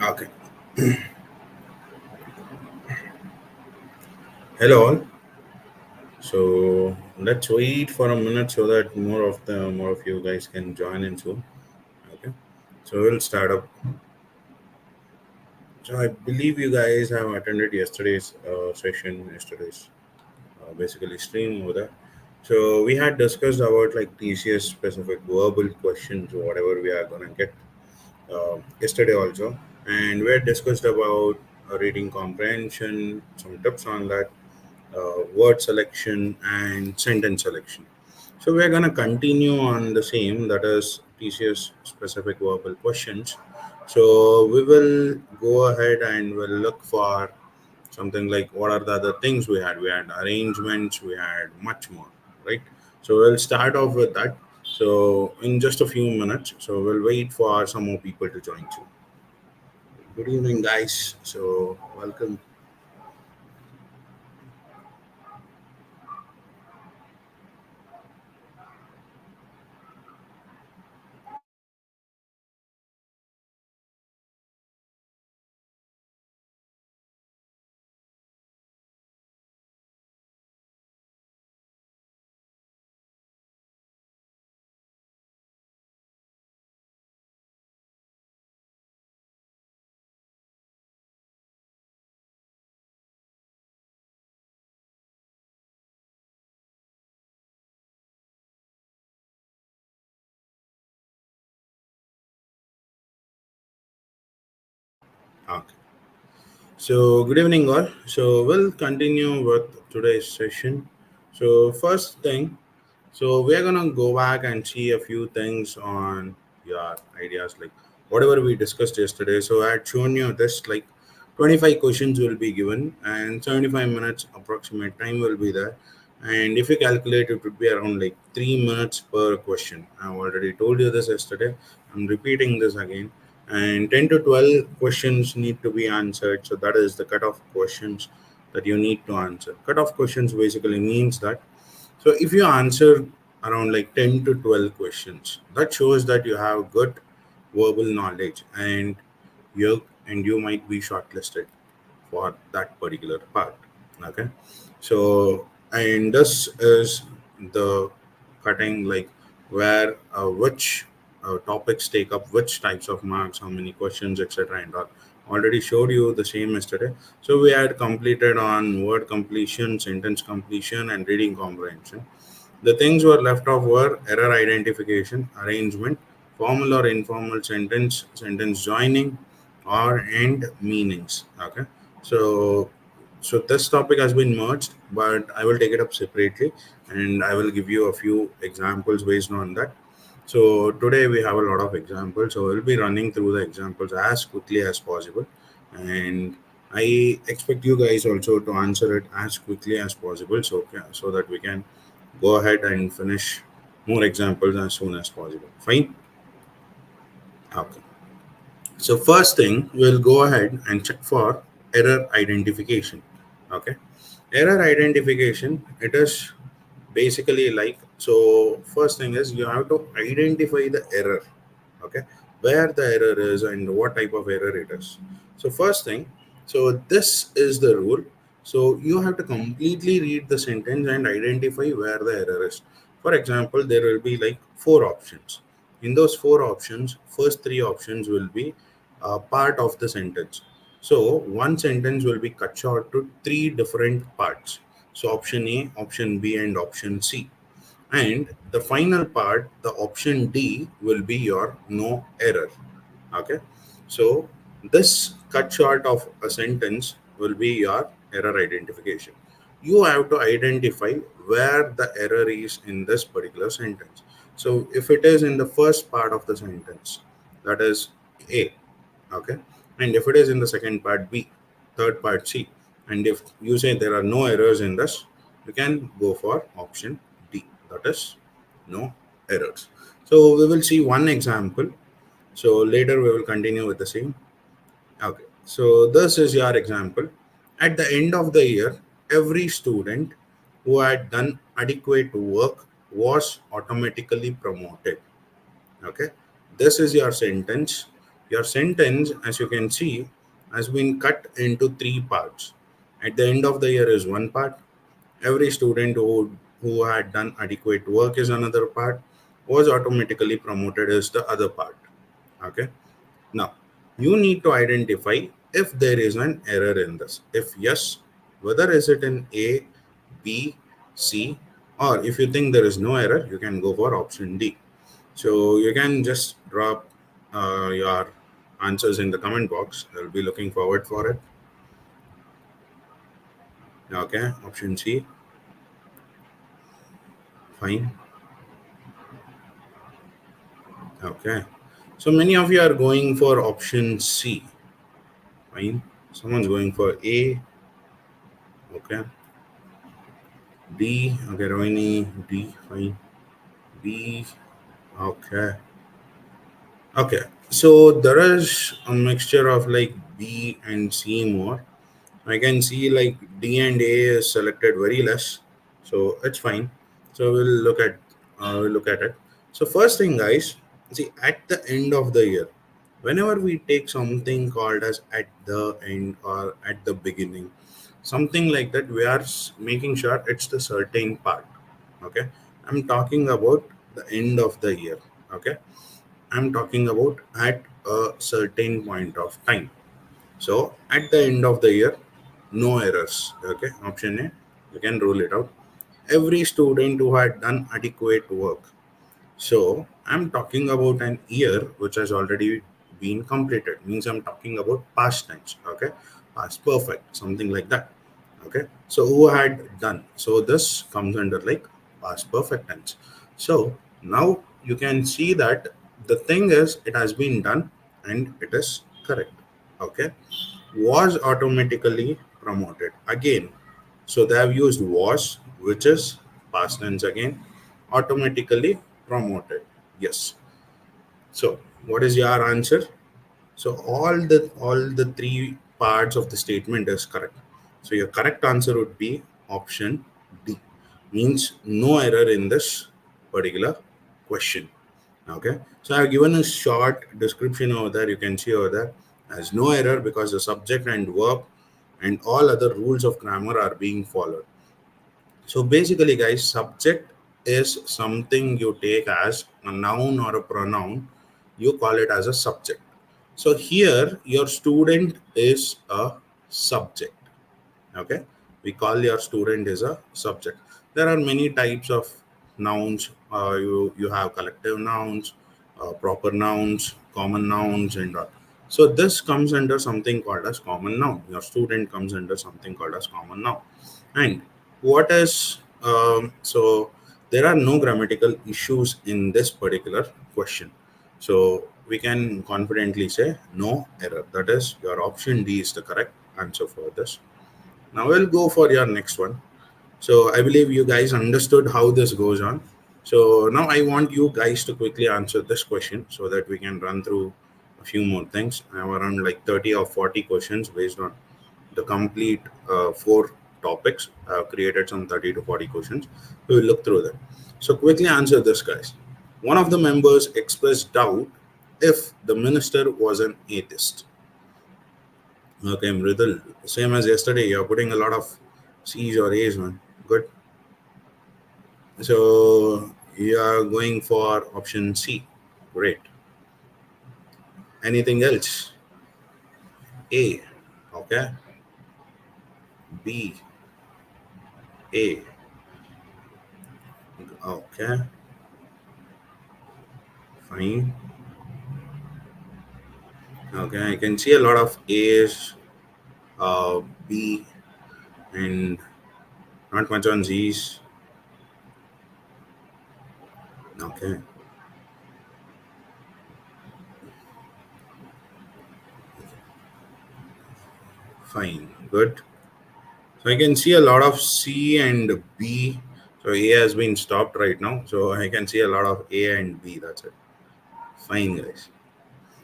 Okay. Hello all. So let's wait for a minute so that more of you guys can join in soon. Okay. So we'll start up. So I believe you guys have attended yesterday's session, yesterday's basically stream over there. So we had discussed about like TCS specific verbal questions or whatever we are gonna get yesterday also, and we had discussed about reading comprehension, some tips on that, word selection and sentence selection. So we're going to continue on the same, that is TCS specific verbal questions. So we will go ahead and we'll look for something like what are the other things we had. We had arrangements, we had much more, right? So we'll start off with that. So in just a few minutes, so we'll wait for some more people to join too. Good evening, guys. So welcome. Okay. So, good evening, all. So, we'll continue with today's session. So, first thing, so we're gonna go back and see a few things on your ideas, like whatever we discussed yesterday. So, I had shown you this, like 25 questions will be given, and 75 minutes approximate time will be there. And if you calculate, it would be around like 3 minutes per question. I've already told you this yesterday. I'm repeating this again, and 10 to 12 questions need to be answered, so that is the cutoff questions that you need to answer. Cutoff questions basically means that, so if you answer around like 10 to 12 questions, that shows that you have good verbal knowledge, and you might be shortlisted for that particular part. Okay. So, and this is the cutting, like where which topics take up which types of marks, how many questions, etc. And all. Already showed you the same yesterday. So we had completed on word completion, sentence completion, and reading comprehension. The things were left off were error identification, arrangement, formal or informal sentence, sentence joining, or end meanings. Okay. So this topic has been merged, but I will take it up separately, and I will give you a few examples based on that. So today we have a lot of examples. So we'll be running through the examples as quickly as possible, and I expect you guys also to answer it as quickly as possible, so that we can go ahead and finish more examples as soon as possible. Fine. Okay. So first thing, we'll go ahead and check for error identification. Okay. Error identification, it is basically like, so first thing is you have to identify the error. Okay. Where the error is and what type of error it is. So first thing, so this is the rule. So you have to completely read the sentence and identify where the error is. For example, there will be like four options. In those four options, first three options will be part of the sentence. So one sentence will be cut short to three different parts. So option A, option B, and option C. And the final part, the option D, will be your no error. Okay. So this cut short of a sentence will be your error identification. You have to identify where the error is in this particular sentence. So if it is in the first part of the sentence, that is A. Okay. And if it is in the second part, B, third part, C, and if you say there are no errors in this, you can go for option D, that is no errors. So we will see one example. So later we will continue with the same. Okay. So this is your example. At the end of the year, every student who had done adequate work was automatically promoted. Okay. This is your sentence, Your sentence, as you can see, has been cut into three parts. At the end of the year is one part. Every student who had done adequate work is another part. Was automatically promoted is the other part. Okay. Now, you need to identify if there is an error in this. If yes, whether is it in A, B, C, or if you think there is no error, you can go for option D. So you can just drop your answers in the comment box. I'll be looking forward for it. Okay, option C, fine. Okay, so many of you are going for option C, fine. Someone's going for A, okay. D, okay, Rohini, D, fine. B, okay. Okay, so there is a mixture of like B and C more. I can see like D and A is selected very less, so it's fine. So we'll look at it. So first thing, guys, see at the end of the year, whenever we take something called as at the end or at the beginning, something like that, we are making sure it's the certain part. Okay, I'm talking about the end of the year. Okay, I'm talking about at a certain point of time. So at the end of the year, no errors. Okay, option A, you can rule it out. Every student who had done adequate work. So I'm talking about an year which has already been completed. Means I'm talking about past tense. Okay, past perfect, something like that. Okay, so who had done? So this comes under like past perfect tense. So now you can see that the thing is it has been done and it is correct. Okay, was automatically promoted again. So they have used was, which is past tense again, automatically promoted. Yes. So what is your answer? So all the three parts of the statement is correct. So your correct answer would be option D. Means no error in this particular question. Okay. So I've given a short description over there. You can see over there as no error because the subject and verb and all other rules of grammar are being followed. So basically, guys, subject is something you take as a noun or a pronoun. You call it as a subject. So here, your student is a subject. Okay, we call your student is a subject. There are many types of nouns. You have collective nouns, proper nouns, common nouns, and all. So this comes under something called as common noun. Your student comes under something called as common noun. And what is so there are no grammatical issues in this particular question. So we can confidently say no error. That is your option D is the correct answer for this. Now we'll go for your next one. So I believe you guys understood how this goes on. So now I want you guys to quickly answer this question so that we can run through a few more things. I have around like 30 or 40 questions based on the complete four topics. I have created some 30 to 40 questions. We will look through them. So quickly answer this, guys. One of the members expressed doubt if the minister was an atheist. Okay, Mridul, same as yesterday, you're putting a lot of C's or A's, man. Good. So you are going for option C. Great. Anything else? A. Okay. B. A. Okay. Fine. Okay. I can see a lot of A's, B, and not much on Z's. Okay. Fine. Good. So I can see a lot of C and B. So A has been stopped right now. So I can see a lot of A and B. That's it. Fine, guys.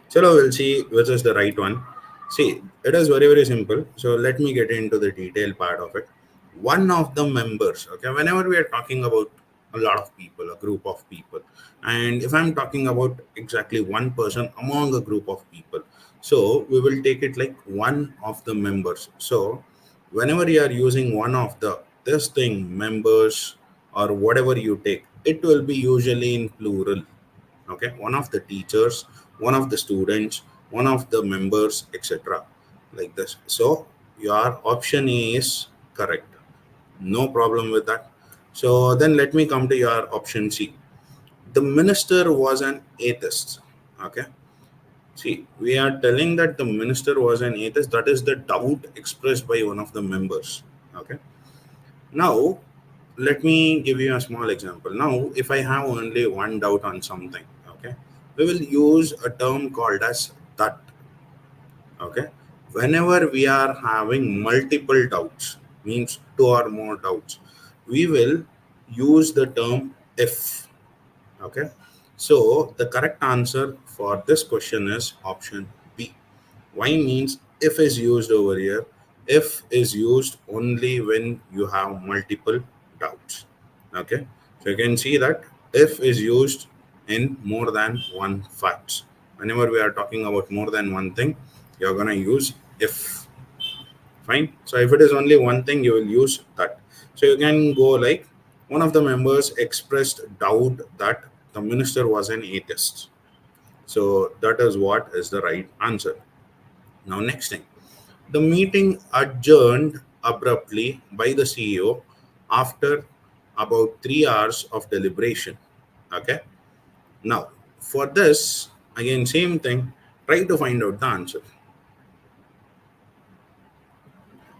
So we'll see which is the right one. See, it is very, very simple. So let me get into the detail part of it. One of the members, okay, whenever we are talking about a lot of people, a group of people. And if I'm talking about exactly one person among a group of people, so we will take it like one of the members. So whenever you are using one of the this thing, members, or whatever you take, it will be usually in plural. Okay, one of the teachers, one of the students, one of the members, etc., like this. So your option A is correct, no problem with that. So then let me come to your option C. The minister was an atheist. Okay, see, we are telling that the minister was an atheist. That is the doubt expressed by one of the members. Okay, now let me give you a small example. Now, if I have only one doubt on something, okay, we will use a term called as that. Okay, whenever we are having multiple doubts, means two or more doubts, we will use the term if. Okay, so the correct answer for this question is option B. Why means if is used over here. If is used only when you have multiple doubts. Okay, so you can see that if is used in more than one facts. Whenever we are talking about more than one thing, you're gonna use if. Fine. So if it is only one thing, you will use that. So you can go like one of the members expressed doubt that the minister was an atheist. So that is what is the right answer. Now, next thing, the meeting adjourned abruptly by the CEO after about 3 hours of deliberation. Okay. Now, for this, again, same thing, try to find out the answer.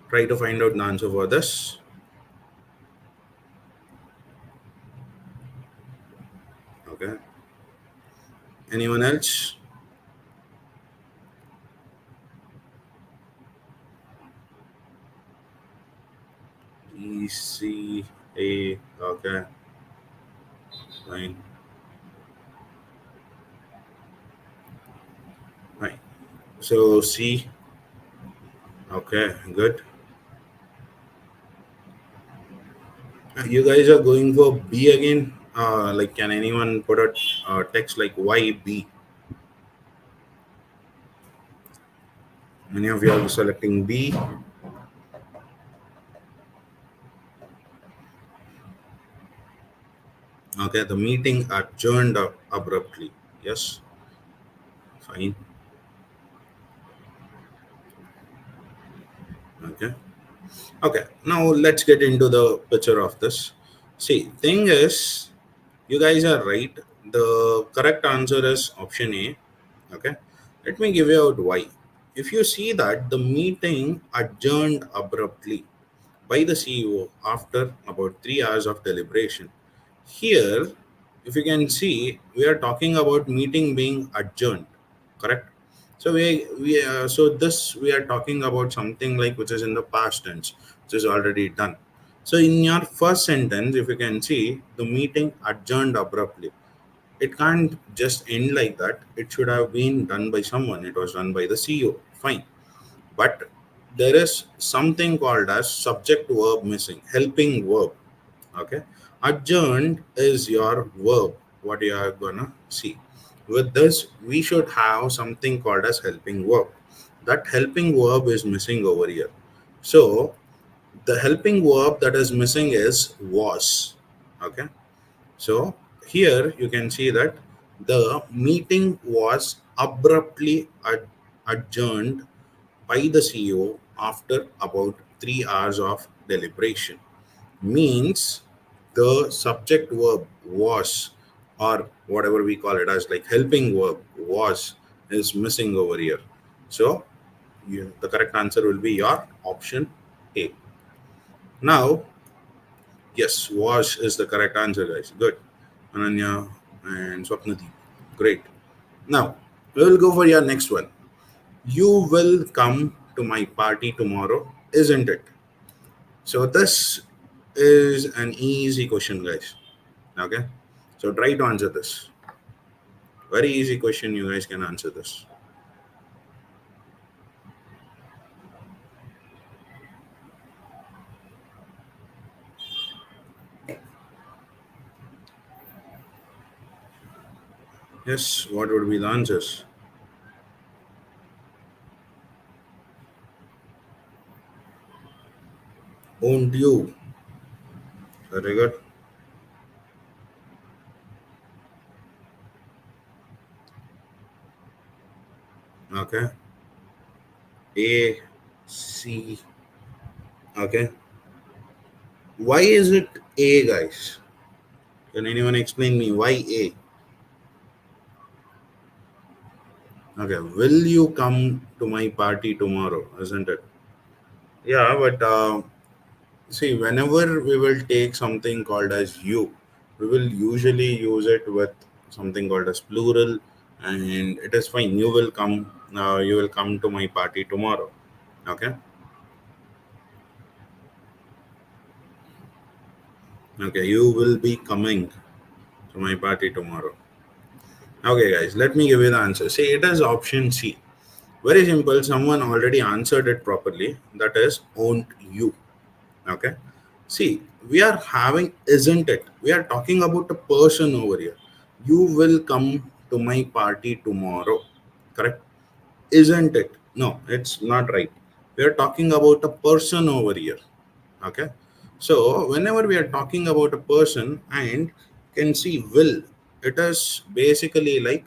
Try to find out the answer for this. Okay. Anyone else? E, C, A. Okay. Fine. Fine. So, C. Okay. Good. You guys are going for B again? Like, can anyone put a text like why B? Many of you are selecting B. Okay, the meeting adjourned abruptly. Yes, fine. Okay, okay. Now let's get into the picture of this. See, thing is, you guys are right. The correct answer is option A. Okay, let me give you out why. If you see that the meeting adjourned abruptly by the CEO after about 3 hours of deliberation. Here, if you can see, we are talking about meeting being adjourned, correct? So so this we are talking about something like which is in the past tense, which is already done. So in your first sentence, if you can see, the meeting adjourned abruptly. It can't just end like that. It should have been done by someone. It was done by the CEO. Fine, but there is something called as subject verb missing, helping verb. Okay, adjourned is your verb, what you are gonna see. With this we should have something called as helping verb. That helping verb is missing over here. So the helping verb that is missing is was. Okay, so here you can see that the meeting was abruptly adjourned by the CEO after about 3 hours of deliberation. Means the subject verb was, or whatever we call it as like helping verb was, is missing over here. So the correct answer will be your option A. Now, yes, was is the correct answer, guys. Good. Ananya and Swapnati. Great. Now, we will go for your next one. You will come to my party tomorrow, isn't it? So this is an easy question, guys. Okay. So try to answer this. Very easy question. You guys can answer this. Yes, what would be the answers? Won't you? Very good. Okay. A, C. Okay. Why is it A, guys? Can anyone explain me why A? Okay. Will you come to my party tomorrow? Isn't it? Yeah, but see, whenever we will take something called as you, we will usually use it with something called as plural, and it is fine. You will come. You will come to my party tomorrow. Okay. Okay. You will be coming to my party tomorrow. Okay, guys. Let me give you the answer. See, it is option C. Very simple. Someone already answered it properly. That is, won't you? Okay. See, we are having, isn't it? We are talking about a person over here. You will come to my party tomorrow. Correct? Isn't it? No, it's not right. We are talking about a person over here. Okay. So, whenever we are talking about a person and can see will, it is basically like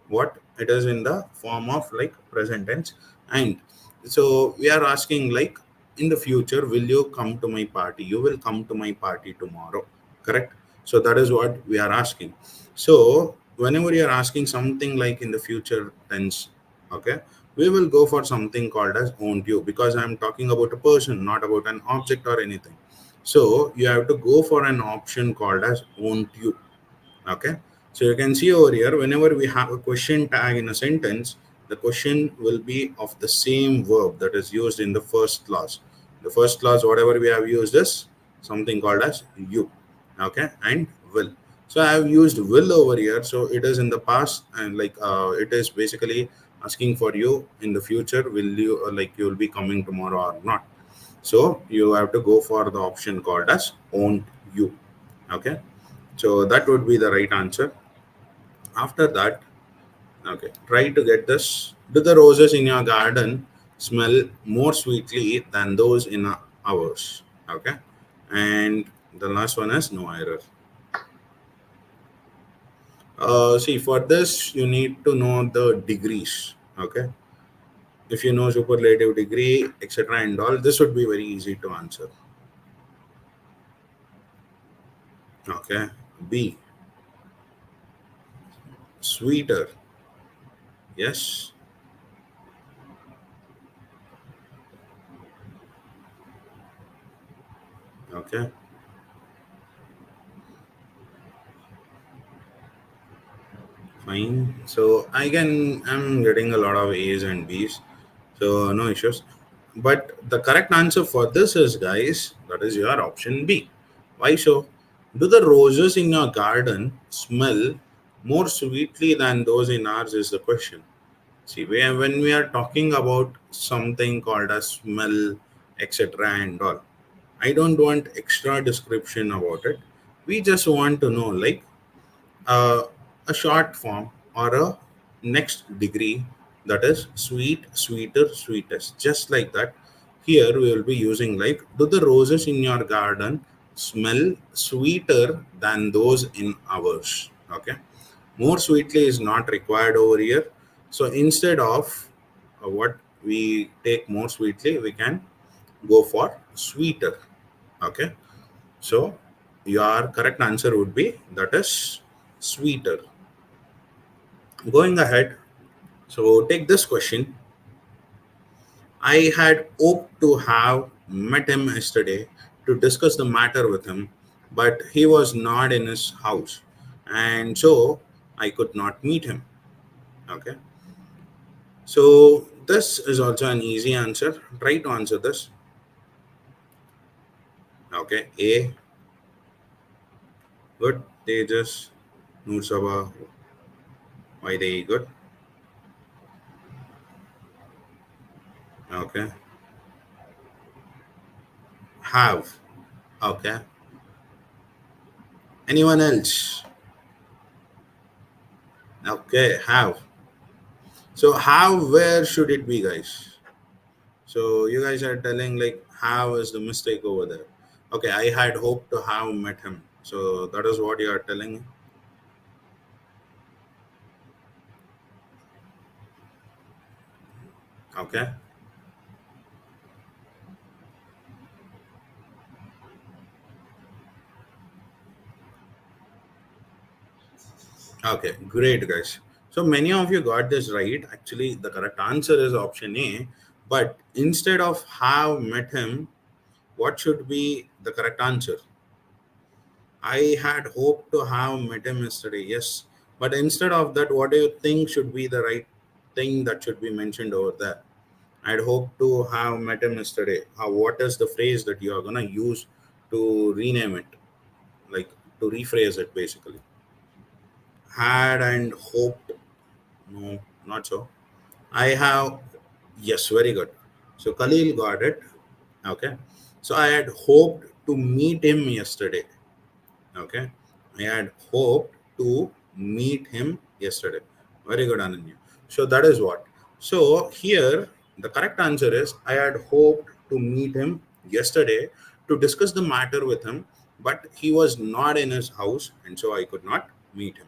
what it is in the form of like present tense. And so we are asking like, in the future, will you come to my party? You will come to my party tomorrow. Correct. So that is what we are asking. So whenever you are asking something like in the future tense, okay, we will go for something called as won't you, because I'm talking about a person, not about an object or anything. So you have to go for an option called as won't you. Okay. So you can see over here, whenever we have a question tag in a sentence, the question will be of the same verb that is used in the first clause. The first clause, whatever we have used is something called as you. Okay. And will. So I have used will over here. So it is in the past, and like it is basically asking for you in the future, will you, like you will be coming tomorrow or not. So you have to go for the option called as won't you. Okay. So that would be the right answer. After that, okay, try to get this. Do the roses in your garden smell more sweetly than those in ours? Okay. And the last one is no error. See, for this, you need to know the degrees. Okay. If you know superlative degree, etc., and all, this would be very easy to answer. Okay. B, sweeter. Yes. Okay. Fine. So I'm getting a lot of A's and B's. So no issues. But the correct answer for this is, guys, that is your option B. Why so? Do the roses in your garden smell more sweetly than those in ours is the question. See, when we are talking about something called a smell, etc., and all, I don't want extra description about it. We just want to know, like, uh, a short form or a next degree, that is sweet, sweeter, sweetest, just like that. Here we will be using like, do the roses in your garden smell sweeter than those in ours? Okay. More sweetly is not required over here. So instead of what we take more sweetly, we can go for sweeter. Okay. So your correct answer would be, that is sweeter. Going ahead, so take this question. I had hoped to have met him yesterday to discuss the matter with him, but he was not in his house, and so I could not meet him. Okay, so this is also an easy answer. Try to answer this. Okay, A, good. Tejas, Noor Sabah, why they good? Okay, have. Okay, anyone else? Okay, have. So have, where should it be, guys? So you guys are telling like have is the mistake over there. Okay, I had hoped to have met him. So that is what you are telling. Okay. Okay, great, guys. So many of you got this right. Actually, the correct answer is option A. But instead of have met him, what should be the correct answer? I had hoped to have met him yesterday. Yes. But instead of that, what do you think should be the right thing that should be mentioned over there? I'd hoped to have met him yesterday. What is the phrase that you are going to use to rename it? Like to rephrase it basically. Had and hoped. No, not so. I have, yes, very good. So Khalil got it. Okay. So I had hoped to meet him yesterday. Okay. I had hoped to meet him yesterday. Very good, Ananya. So that is what. So here, the correct answer is I had hoped to meet him yesterday to discuss the matter with him, but he was not in his house, and so I could not meet him.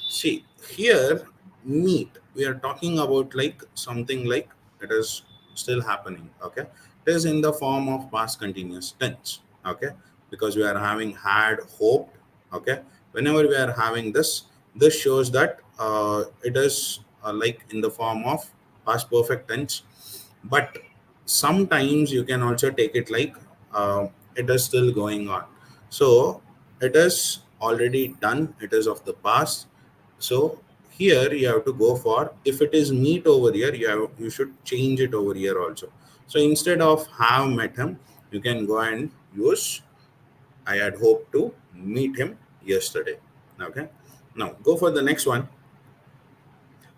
See, here, meet, we are talking about like something like it is still happening. Okay. It is in the form of past continuous tense. Okay. Because we are having had hoped. Okay. Whenever we are having this, this shows that it is like in the form of past perfect tense. But sometimes you can also take it like it is still going on. So it is already done, it is of the past. So here you have to go for, if it is meet over here, you should change it over here also. So instead of have met him, you can go and use I had hoped to meet him yesterday. Okay. Now go for the next one.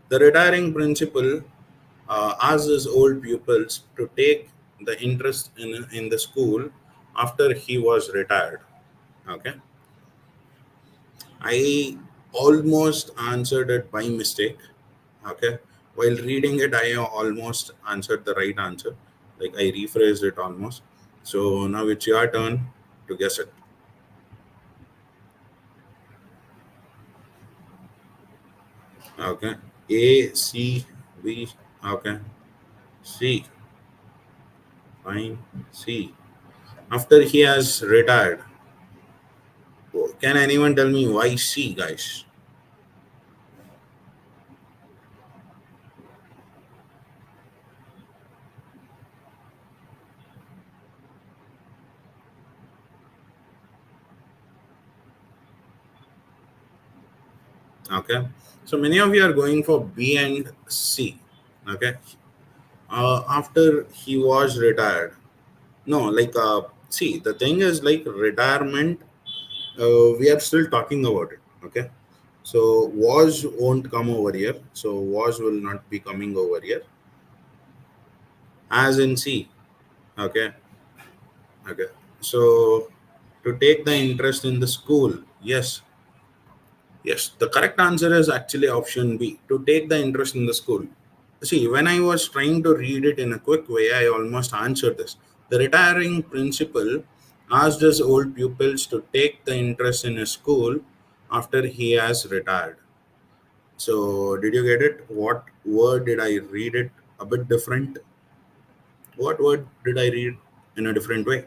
The retiring principal asked his old pupils to take the interest in the school after he was retired. Okay. I almost answered it by mistake. Okay. While reading it, I almost answered the right answer. Like I rephrased it almost. So now it's your turn to guess it. Okay. A, C, B. Okay. C. Fine. C. After he has retired. Can anyone tell me why C, guys? Okay. So many of you are going for B and C. Okay. After he was retired. No, like, see, the thing is like retirement, we are still talking about it. Okay. So was won't come over here. So was will not be coming over here. As in C. Okay. Okay. So to take the interest in the school. Yes. Yes, the correct answer is actually option B, to take the interest in the school. See, when I was trying to read it in a quick way, I almost answered this. The retiring principal asked his old pupils to take the interest in his school after he has retired. So, did you get it? What word did I read it a bit different? What word did I read in a different way?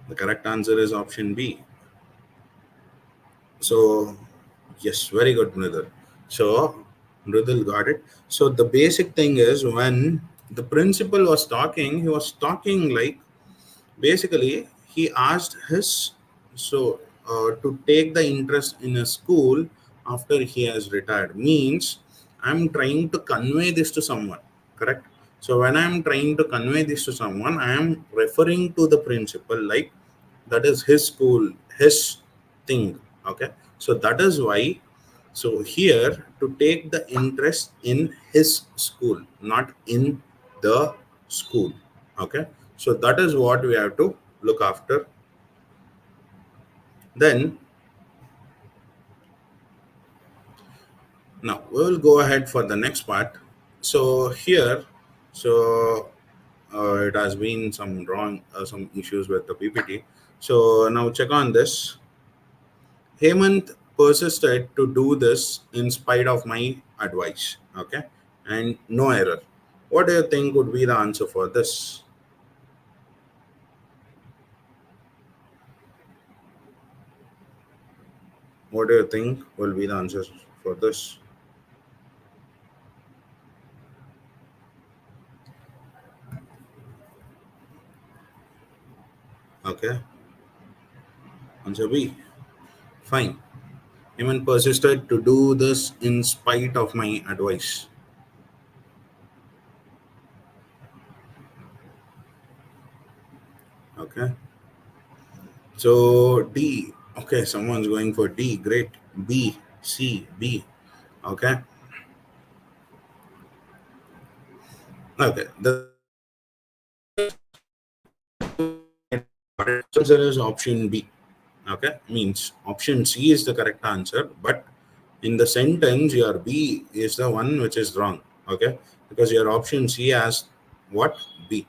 The correct answer is option B. So, yes, very good, Mridul. So, Mridul got it. So, the basic thing is when the principal was talking, he was talking like basically he asked his so to take the interest in a school after he has retired means I'm trying to convey this to someone, correct? So when I'm trying to convey this to someone, I am referring to the principal like that is his school, his thing. Okay. So that is why, so here to take the interest in his school, not in the school. Okay. So that is what we have to look after. Then Now we will go ahead for the next part. So here, so it has been some wrong, some issues with the PPT. So now check on this. Hemant persisted to do this in spite of my advice. Okay, and no error. What do you think would be the answer for this? What do you think will be the answer for this? Okay, answer B. Fine. Hemant persisted to do this in spite of my advice. Okay. So D. Okay, someone's going for D. Great. B, C, B. Okay. Okay. The correct answer is option B. Okay. Means option C is the correct answer, but in the sentence, your B is the one which is wrong. Okay. Because your option C has what? B.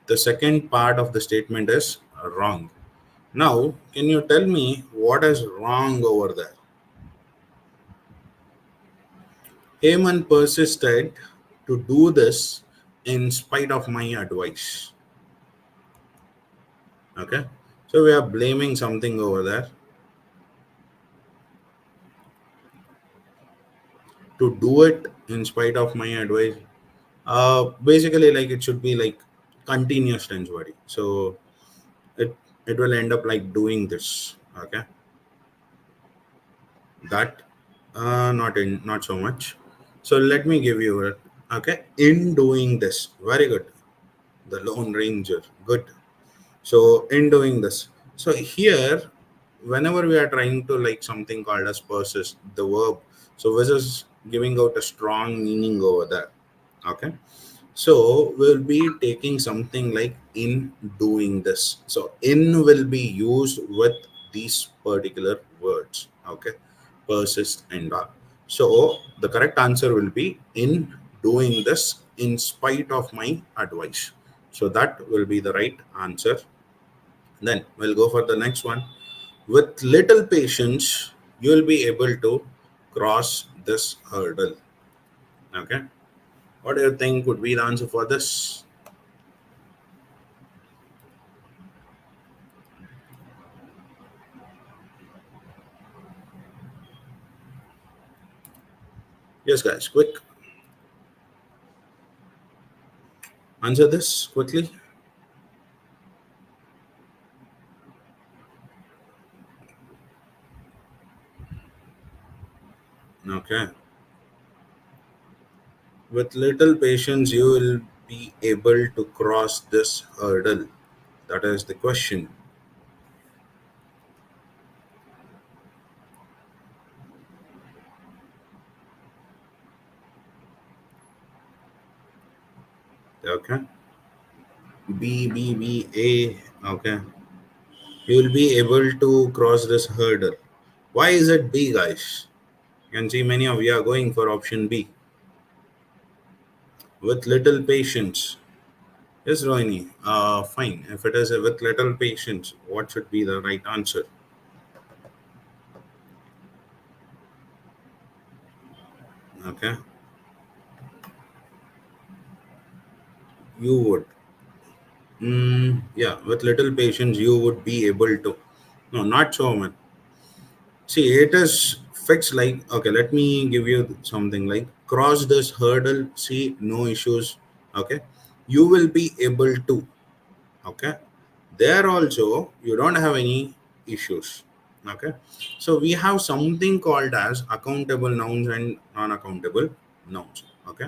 The second part of the statement is wrong. Now, can you tell me what is wrong over there? Heyman persisted to do this in spite of my advice. Okay. So we are blaming something over there to do it in spite of my advice. Basically, like it should be like continuous tense body. So it it will end up like doing this. Okay. That not so much. So let me give you a okay. In doing this, very good. The Lone Ranger, good. So in doing this, so here whenever we are trying to like something called as persist the verb, so this is giving out a strong meaning over there. Okay, so we'll be taking something like in doing this. So in will be used with these particular words. Okay, persist and all. So the correct answer will be in doing this in spite of my advice. So that will be the right answer. Then we'll go for the next one. With little patience, you will be able to cross this hurdle. Okay. What do you think would be the answer for this? Yes, guys, quick. Answer this quickly. Okay. With little patience, you will be able to cross this hurdle. That is the question. Okay. B, B, B, A. Okay. You will be able to cross this hurdle. Why is it B, guys? You can see many of you are going for option B. With little patience. Yes, Rohini. Fine. If it is a with little patience, what should be the right answer? Okay. You would. Yeah, with little patience, you would be able to. No, not so much. See, it is fixed like, okay, let me give you something like cross this hurdle, see, no issues. Okay. You will be able to. Okay. There also, you don't have any issues. Okay. So we have something called as accountable nouns and non accountable nouns. Okay.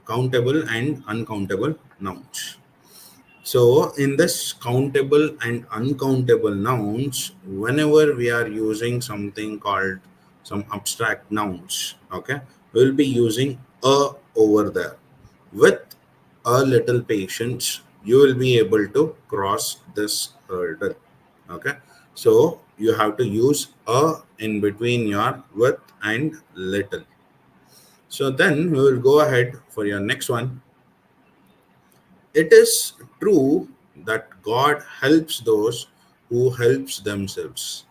Countable and uncountable nouns. So, in this countable and uncountable nouns, whenever we are using something called some abstract nouns, okay, we'll be using a over there. With a little patience, you will be able to cross this hurdle. Okay, so you have to use a in between your with and little. So then we will go ahead for your next one. It is true that God helps those who helps themselves.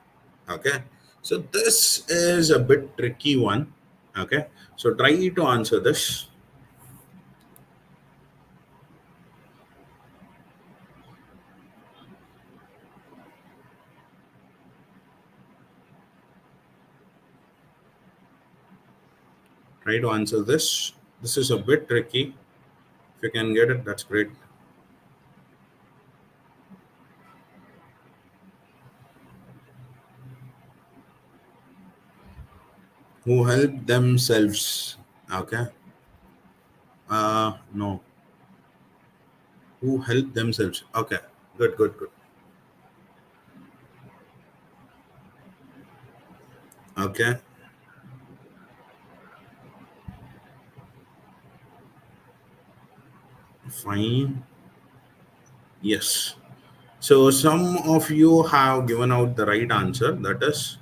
Okay. So this is a bit tricky one. Okay. So try to answer this. Try to answer this. This is a bit tricky. If you can get it, that's great. Who help themselves. Okay. No. Who help themselves. Okay. Good, good, good. Okay. Fine. Yes. So some of you have given out the right answer. That is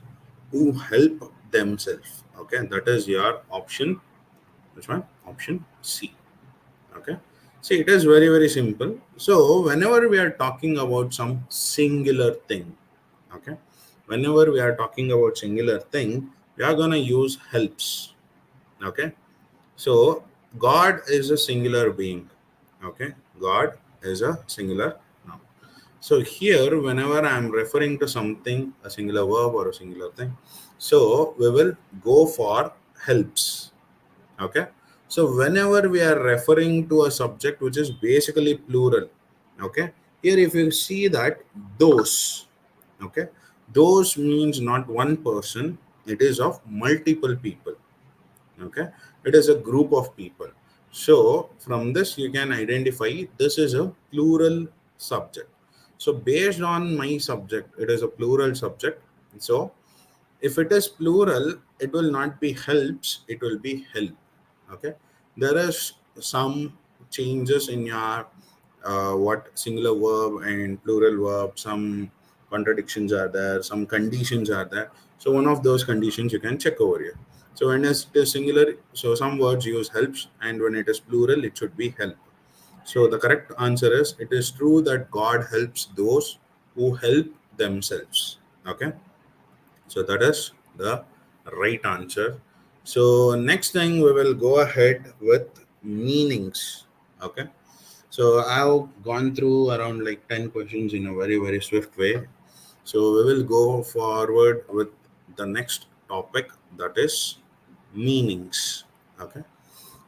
who help themselves. Okay. That is your option. Which one? Option C. Okay. See, it is very, very simple. So whenever we are talking about some singular thing, okay, whenever we are talking about singular thing, we are gonna use helps. Okay. So God is a singular being. Okay. God is a singular noun. So here, whenever I'm referring to something, a singular verb or a singular thing, so we will go for helps. Okay. So whenever we are referring to a subject which is basically plural, okay, here if you see that those, okay, those means not one person, it is of multiple people. Okay, it is a group of people. So from this you can identify this is a plural subject. So based on my subject, it is a plural subject. So if it is plural, it will not be helps, it will be help. Okay, there is some changes in your what singular verb and plural verb, some contradictions are there, some conditions are there. So one of those conditions you can check over here. So when it is singular, so some words use helps, and when it is plural it should be help. So the correct answer is it is true that God helps those who help themselves. Okay, so that is the right answer. So next thing we will go ahead with meanings. Okay. So I've gone through around like 10 questions in a very, very swift way. So we will go forward with the next topic, that is meanings. Okay.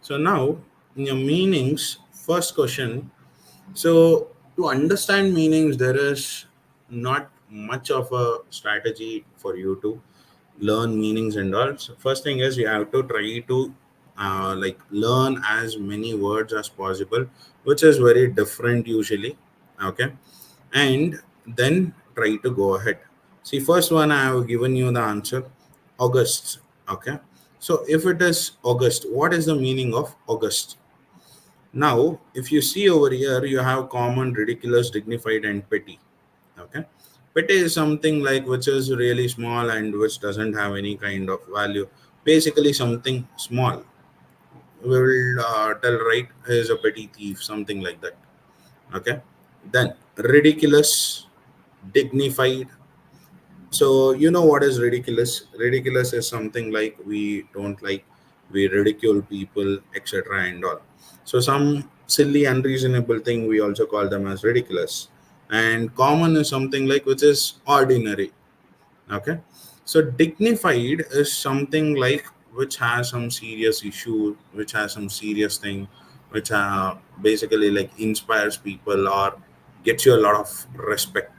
So now in your meanings, first question. So to understand meanings, there is not much of a strategy for you to learn meanings and all. So first thing is you have to try to like learn as many words as possible, which is very different usually. Okay, and then try to go ahead. See, first one I have given you the answer, August. Okay, so if it is August, what is the meaning of August? Now, if you see over here, you have common, ridiculous, dignified, and petty. Okay, petty is something like which is really small and which doesn't have any kind of value. Basically, something small. We will tell right is a petty thief, something like that. Okay, then ridiculous, dignified. So you know what is ridiculous? Ridiculous is something like we don't like, we ridicule people, etc. and all. So some silly, unreasonable thing we also call them as ridiculous. And common is something like which is ordinary. Okay, so dignified is something like which has some serious issue, which has some serious thing, which basically like inspires people or gets you a lot of respect.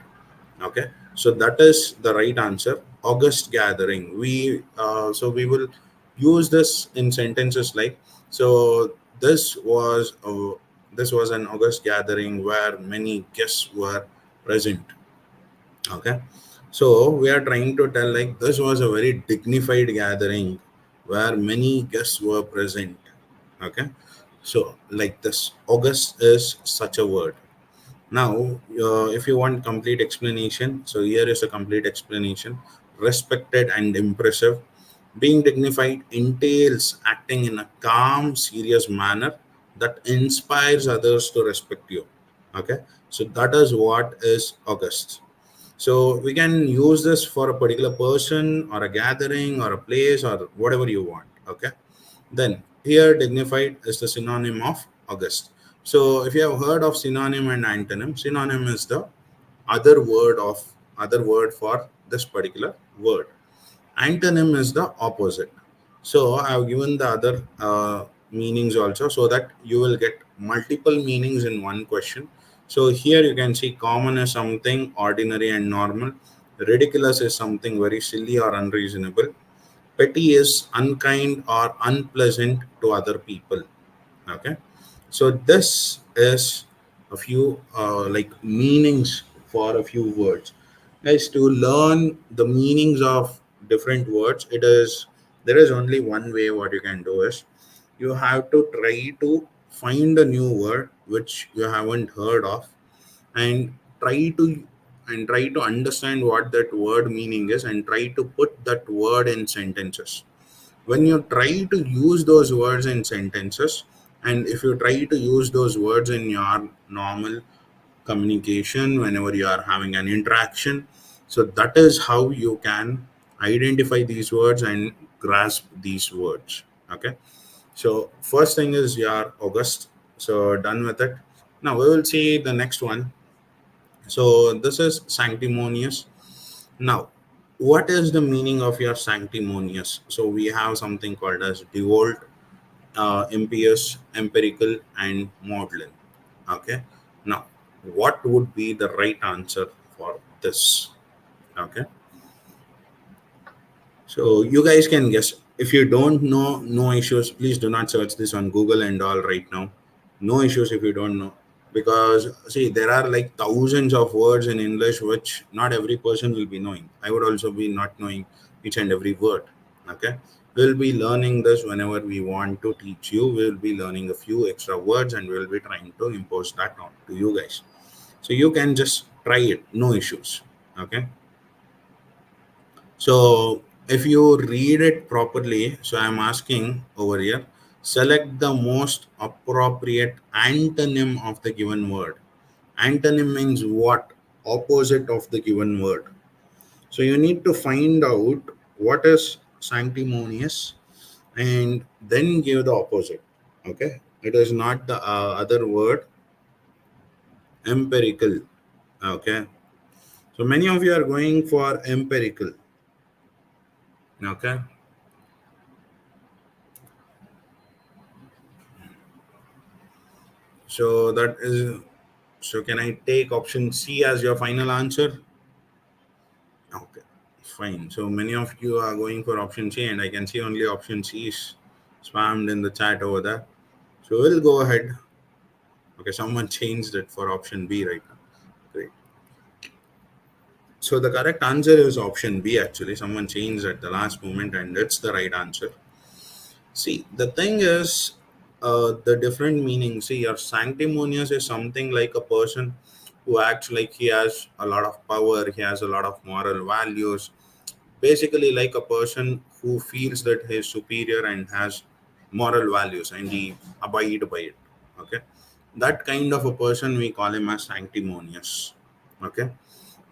Okay, so that is the right answer, August gathering. We will use this in sentences like, so this was an August gathering where many guests were present. Okay, so we are trying to tell like this was a very dignified gathering where many guests were present. Okay, so like this August is such a word. Now, if you want complete explanation, so here is a complete explanation. Respected and impressive. Being dignified entails acting in a calm, serious manner that inspires others to respect you. Okay, so that is what is august. So we can use this for a particular person or a gathering or a place or whatever you want. Okay. Then here dignified is the synonym of august. So if you have heard of synonym and antonym, synonym is the other word of other word for this particular word. Antonym is the opposite. So I have given the other meanings also so that you will get multiple meanings in one question. So here you can see common is something ordinary and normal. Ridiculous is something very silly or unreasonable. Petty is unkind or unpleasant to other people. Okay, so this is a few like meanings for a few words. Guys, to learn the meanings of different words, it is there is only one way. What you can do is you have to try to find a new word which you haven't heard of, and try to try to understand what that word meaning is, and try to put that word in sentences. When you try to use those words in sentences, and if you try to use those words in your normal communication whenever you are having an interaction, so that is how you can identify these words and grasp these words. Okay, so first thing is your august. So done with it. Now we will see the next one. So this is sanctimonious. Now, what is the meaning of your sanctimonious? So we have something called as devout, impious, empirical, and maudlin. Okay. Now, what would be the right answer for this? Okay. So you guys can guess. If you don't know, no issues. Please do not search this on Google and all right now. No issues if you don't know. Because see, there are like thousands of words in English which not every person will be knowing. I would also be not knowing each and every word. Okay. We'll be learning this whenever we want to teach you. We'll be learning a few extra words and we'll be trying to impose that on to you guys. So you can just try it, no issues. Okay. So if you read it properly, so I'm asking over here, select the most appropriate antonym of the given word. Antonym means what? Opposite of the given word. So you need to find out what is sanctimonious and then give the opposite. Okay. It is not the other word, empirical. Okay. So many of you are going for empirical. Okay. So that is so. Can I take option C as your final answer? Okay, fine. So many of you are going for option C, and I can see only option C is spammed in the chat over there. So we'll go ahead. Okay, someone changed it for option B right now. Great. So the correct answer is option B. Actually, someone changed at the last moment, and it's the right answer. See, the thing is, the different meaning. See, your sanctimonious is something like a person who acts like he has a lot of power, he has a lot of moral values. Basically, like a person who feels that he is superior and has moral values and he abide by it. Okay, that kind of a person we call him as sanctimonious. Okay,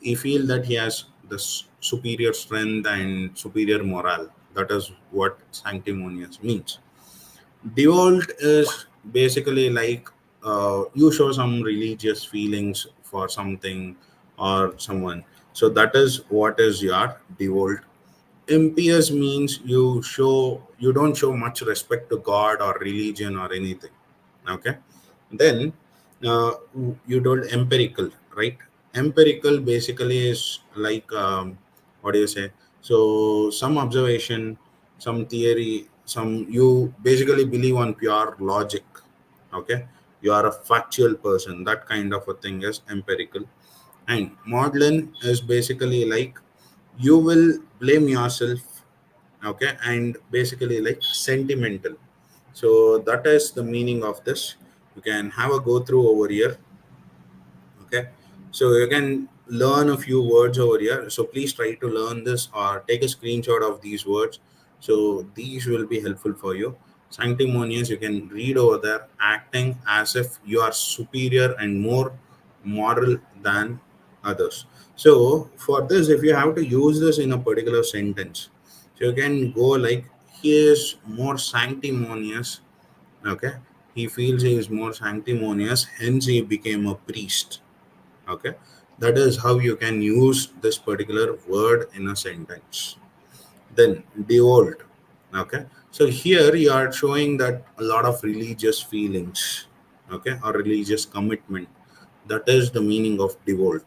he feel that he has this superior strength and superior morale. That is what sanctimonious means. Devout is basically like you show some religious feelings for something or someone. So that is what is your devout. Impious means you don't show much respect to God or religion or anything. Okay. Then you told empirical, right? Empirical basically is like what do you say? So some observation, some theory, some you basically believe on pure logic. Okay, you are a factual person. That kind of a thing is empirical. And maudlin is basically like you will blame yourself. Okay, and basically like sentimental. So that is the meaning of this. You can have a go through over here. Okay, so you can learn a few words over here. So please try to learn this or take a screenshot of these words So these will be helpful for you. Sanctimonious, you can read over there, acting as if you are superior and more moral than others. So for this, if you have to use this in a particular sentence, so you can go like, he is more sanctimonious. Okay, he feels he is more sanctimonious, hence he became a priest. Okay, that is how you can use this particular word in a sentence. Then devout. Okay, so here you are showing that a lot of religious feelings, okay, or religious commitment. That is the meaning of devout.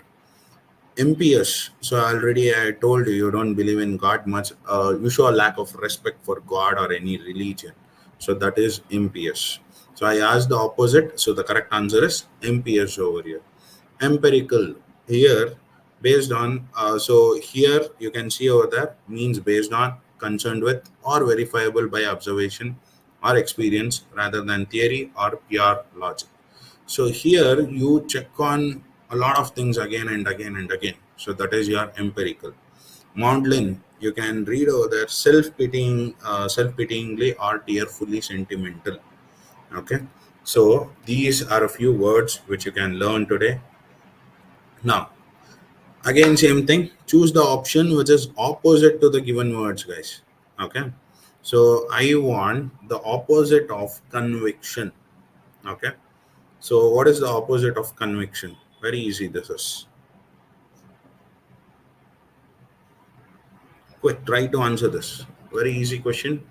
Impious. So already I told you, you don't believe in God much. You show a lack of respect for God or any religion. So that is impious. So I asked the opposite. So the correct answer is impious over here. Empirical here, based on. So here you can see over there, means based on, concerned with, or verifiable by observation or experience rather than theory or pure logic. So here you check on a lot of things again and again and again. So that is your empirical. Maudlin, you can read over there, self-pitying, self-pityingly or tearfully sentimental. Okay. So these are a few words which you can learn today. Now, again, same thing. Choose the option which is opposite to the given words, guys. Okay. So I want the opposite of conviction. Okay. So, what is the opposite of conviction? Very easy. This is quick. Try to answer this. Very easy question.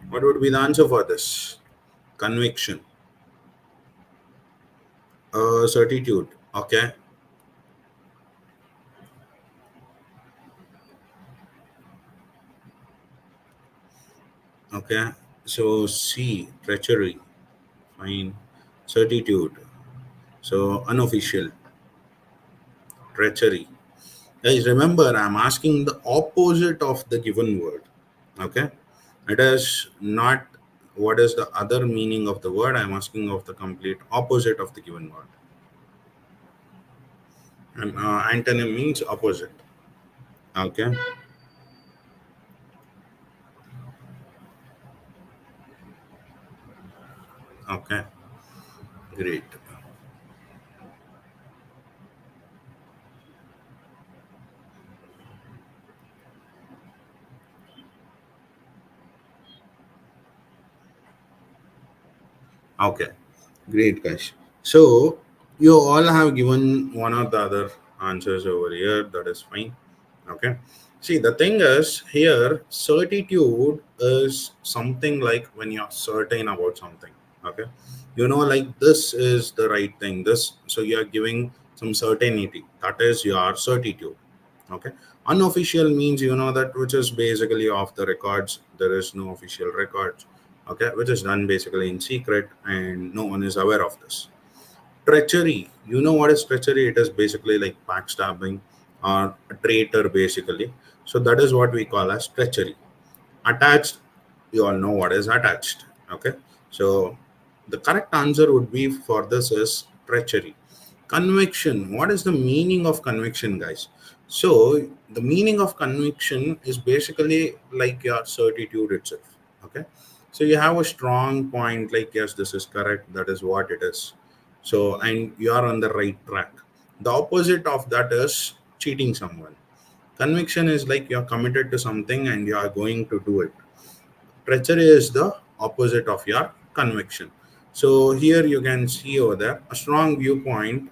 What would be the answer for this? Conviction. Certitude. Okay. Okay. So, C. Treachery. Fine. Certitude. So, unofficial. Treachery. Guys, remember, I'm asking the opposite of the given word. Okay. It is not what is the other meaning of the word. I'm asking of the complete opposite of the given word. And antonym means opposite. Okay. Okay. Great. Okay. Great, guys. So you all have given one or the other answers over here. That is fine. Okay. See, the thing is here, certitude is something like when you're certain about something. Okay. You know, like this is the right thing. This, so you're giving some certainty. That is your certitude. Okay. Unofficial means, you know, that which is basically off the records. There is no official records. Okay. Which is done basically in secret and no one is aware of this. Treachery. You know what is treachery? It is basically like backstabbing or a traitor, basically. So that is what we call as treachery. Attached, you all know what is attached. Okay. So the correct answer would be for this is treachery. Conviction. What is the meaning of conviction, guys? So the meaning of conviction is basically like your certitude itself. Okay. So you have a strong point, like, yes, this is correct, that is what it is. So, and you are on the right track. The opposite of that is cheating someone. Conviction is like you're committed to something and you are going to do it. Treachery is the opposite of your conviction. So here you can see over there a strong viewpoint.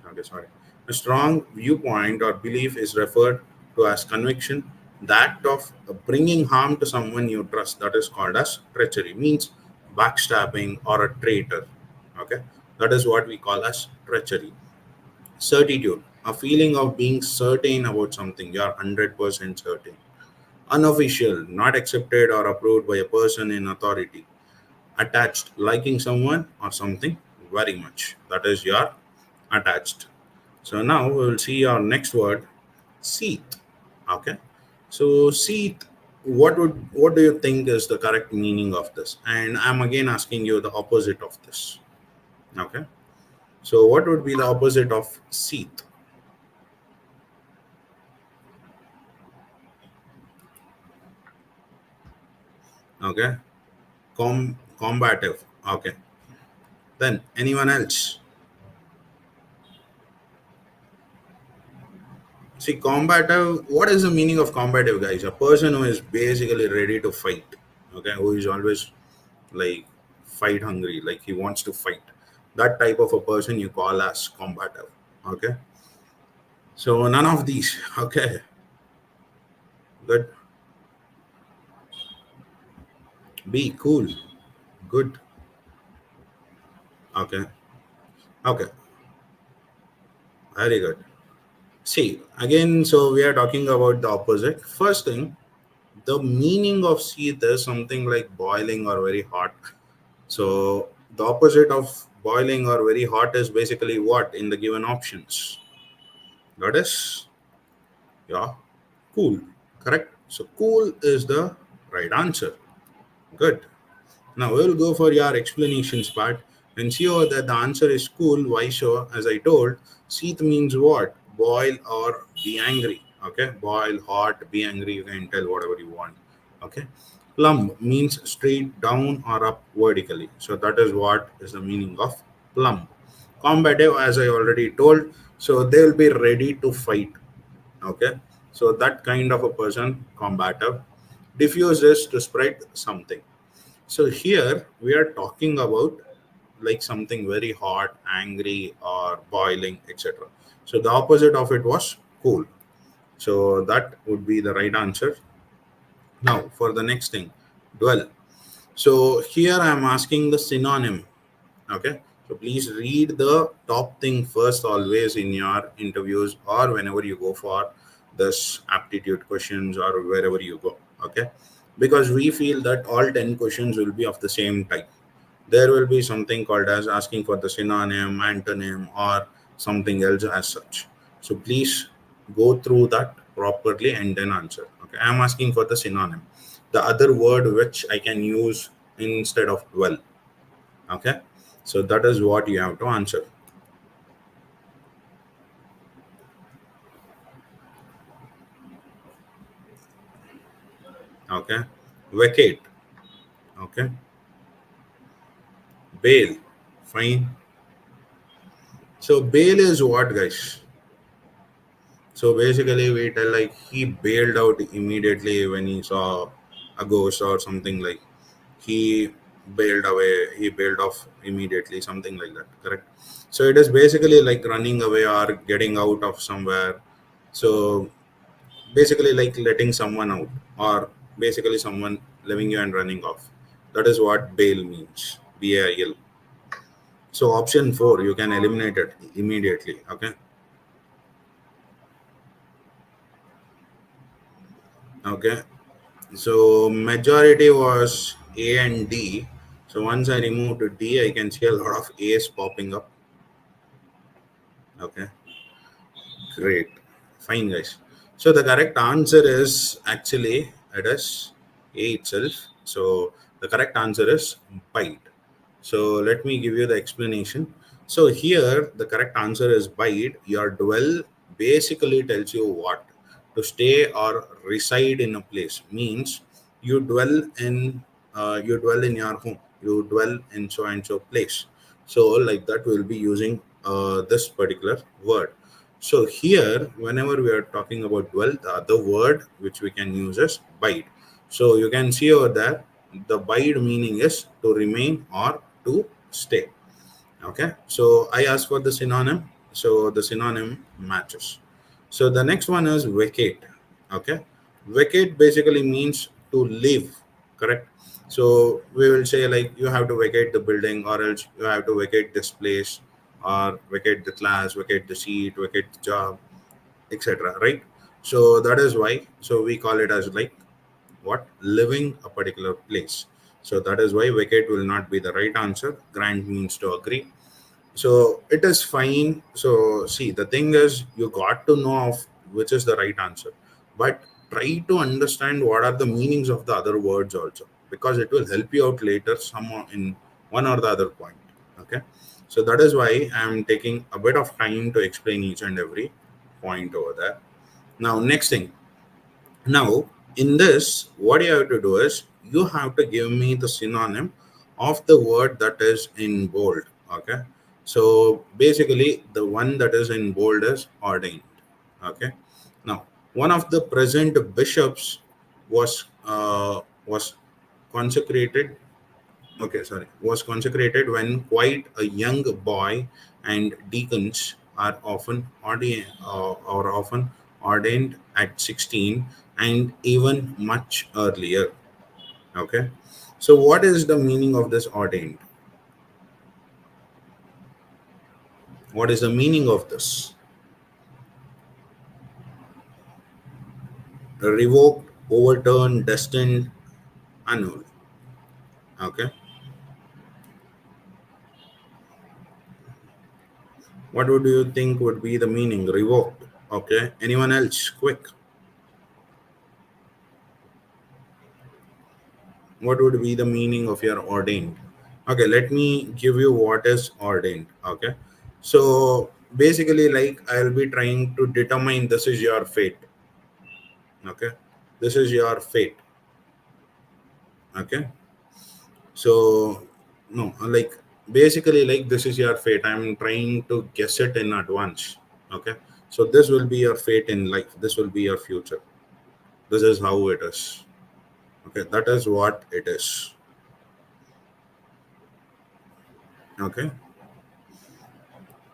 Okay, sorry. A strong viewpoint or belief is referred to as conviction. The act of bringing harm to someone you trust, that is called as treachery, means backstabbing or a traitor. Okay, that is what we call as treachery. Certitude, a feeling of being certain about something. You are 100% certain. Unofficial, not accepted or approved by a person in authority. Attached, liking someone or something very much. That is your attached. So now we will see our next word, seat. Okay. So seat, what do you think is the correct meaning of this? And I'm again asking you the opposite of this. Okay. So what would be the opposite of seeth? Okay. Combative. Okay. Then anyone else? See, combative, what is the meaning of combative, guys? A person who is basically ready to fight. Okay, who is always like fight hungry, like he wants to fight. That type of a person you call as combative. Okay. So none of these. Okay. Good. Be cool. Good. Okay. Okay. Very good. See, again, so we are talking about the opposite. First thing, the meaning of seeth is something like boiling or very hot. So the opposite of boiling or very hot is basically what in the given options? That is, yeah, cool. Correct. So cool is the right answer. Good. Now we'll go for your explanations part and see over that the answer is cool. Why so? As I told, seeth means what? Boil or be angry. Okay, boil, hot, be angry. You can tell whatever you want. Okay, plumb means straight down or up vertically. So that is what is the meaning of plumb. Combative, as I already told, so they will be ready to fight. Okay, so that kind of a person, combative. Diffuse is to spread something. So here we are talking about like something very hot, angry, or boiling, etc. So the opposite of it was cool. So that would be the right answer. Now for the next thing, dwell. So here I am asking the synonym. Okay. So please read the top thing first always in your interviews or whenever you go for this aptitude questions or wherever you go. Okay. Because we feel that all 10 questions will be of the same type. There will be something called as asking for the synonym, antonym, or something else as such. So please go through that properly and then answer. Okay, I'm asking for the synonym, the other word which I can use instead of dwell. Okay, so that is what you have to answer. Okay, vacate. Okay, bail. Fine. So bail is what, guys? So basically, we tell like he bailed out immediately when he saw a ghost or something like he bailed away, he bailed off immediately, something like that. Correct. So it is basically like running away or getting out of somewhere. So basically, like letting someone out or basically someone leaving you and running off. That is what bail means. BAIL. So option four, you can eliminate it immediately. Okay. Okay. So majority was A and D. So once I removed D, I can see a lot of A's popping up. Okay, great, fine guys. So the correct answer is actually it is A itself. So the correct answer is bite. So let me give you the explanation. So here the correct answer is bide. Your dwell basically tells you what to stay or reside in a place means you dwell in your home. You dwell in so and so place. So like that we'll be using this particular word. So here whenever we are talking about dwell, the other word which we can use is bide. So you can see over there the bide meaning is to remain or to stay. Okay, so I asked for the synonym, so the synonym matches. So the next one is vacate. Okay, vacate basically means to leave. Correct. So we will say like you have to vacate the building or else you have to vacate this place or vacate the class, vacate the seat, vacate the job, etc. Right. So that is why, so we call it as like what, living a particular place. So that is why vacate will not be the right answer. Grant means to agree. So it is fine. So see, the thing is you got to know of which is the right answer, but try to understand what are the meanings of the other words also, because it will help you out later some in one or the other point. Okay, So that is why I'm taking a bit of time to explain each and every point over there. Now, next thing. Now, in this, what you have to do is you have to give me the synonym of the word that is in bold. Okay. So basically, the one that is in bold is ordained. Okay. Now, one of the present bishops was consecrated. Okay, sorry, was consecrated when quite a young boy, and deacons are often ordained at 16 and even much earlier. Okay, so what is the meaning of this ordained? What is the meaning of this? Revoked, overturned, destined, annulled. Okay, what would you think would be the meaning? Revoked. Okay, anyone else? Quick. What would be the meaning of your ordained? Okay, let me give you what is ordained. Okay, so basically, like, I'll be trying to determine this is your fate. Okay, this is your fate. Okay, so no, like, basically, like, this is your fate. I'm trying to guess it in advance. Okay, so this will be your fate in life, this will be your future. This is how it is. Okay, that is what it is. Okay,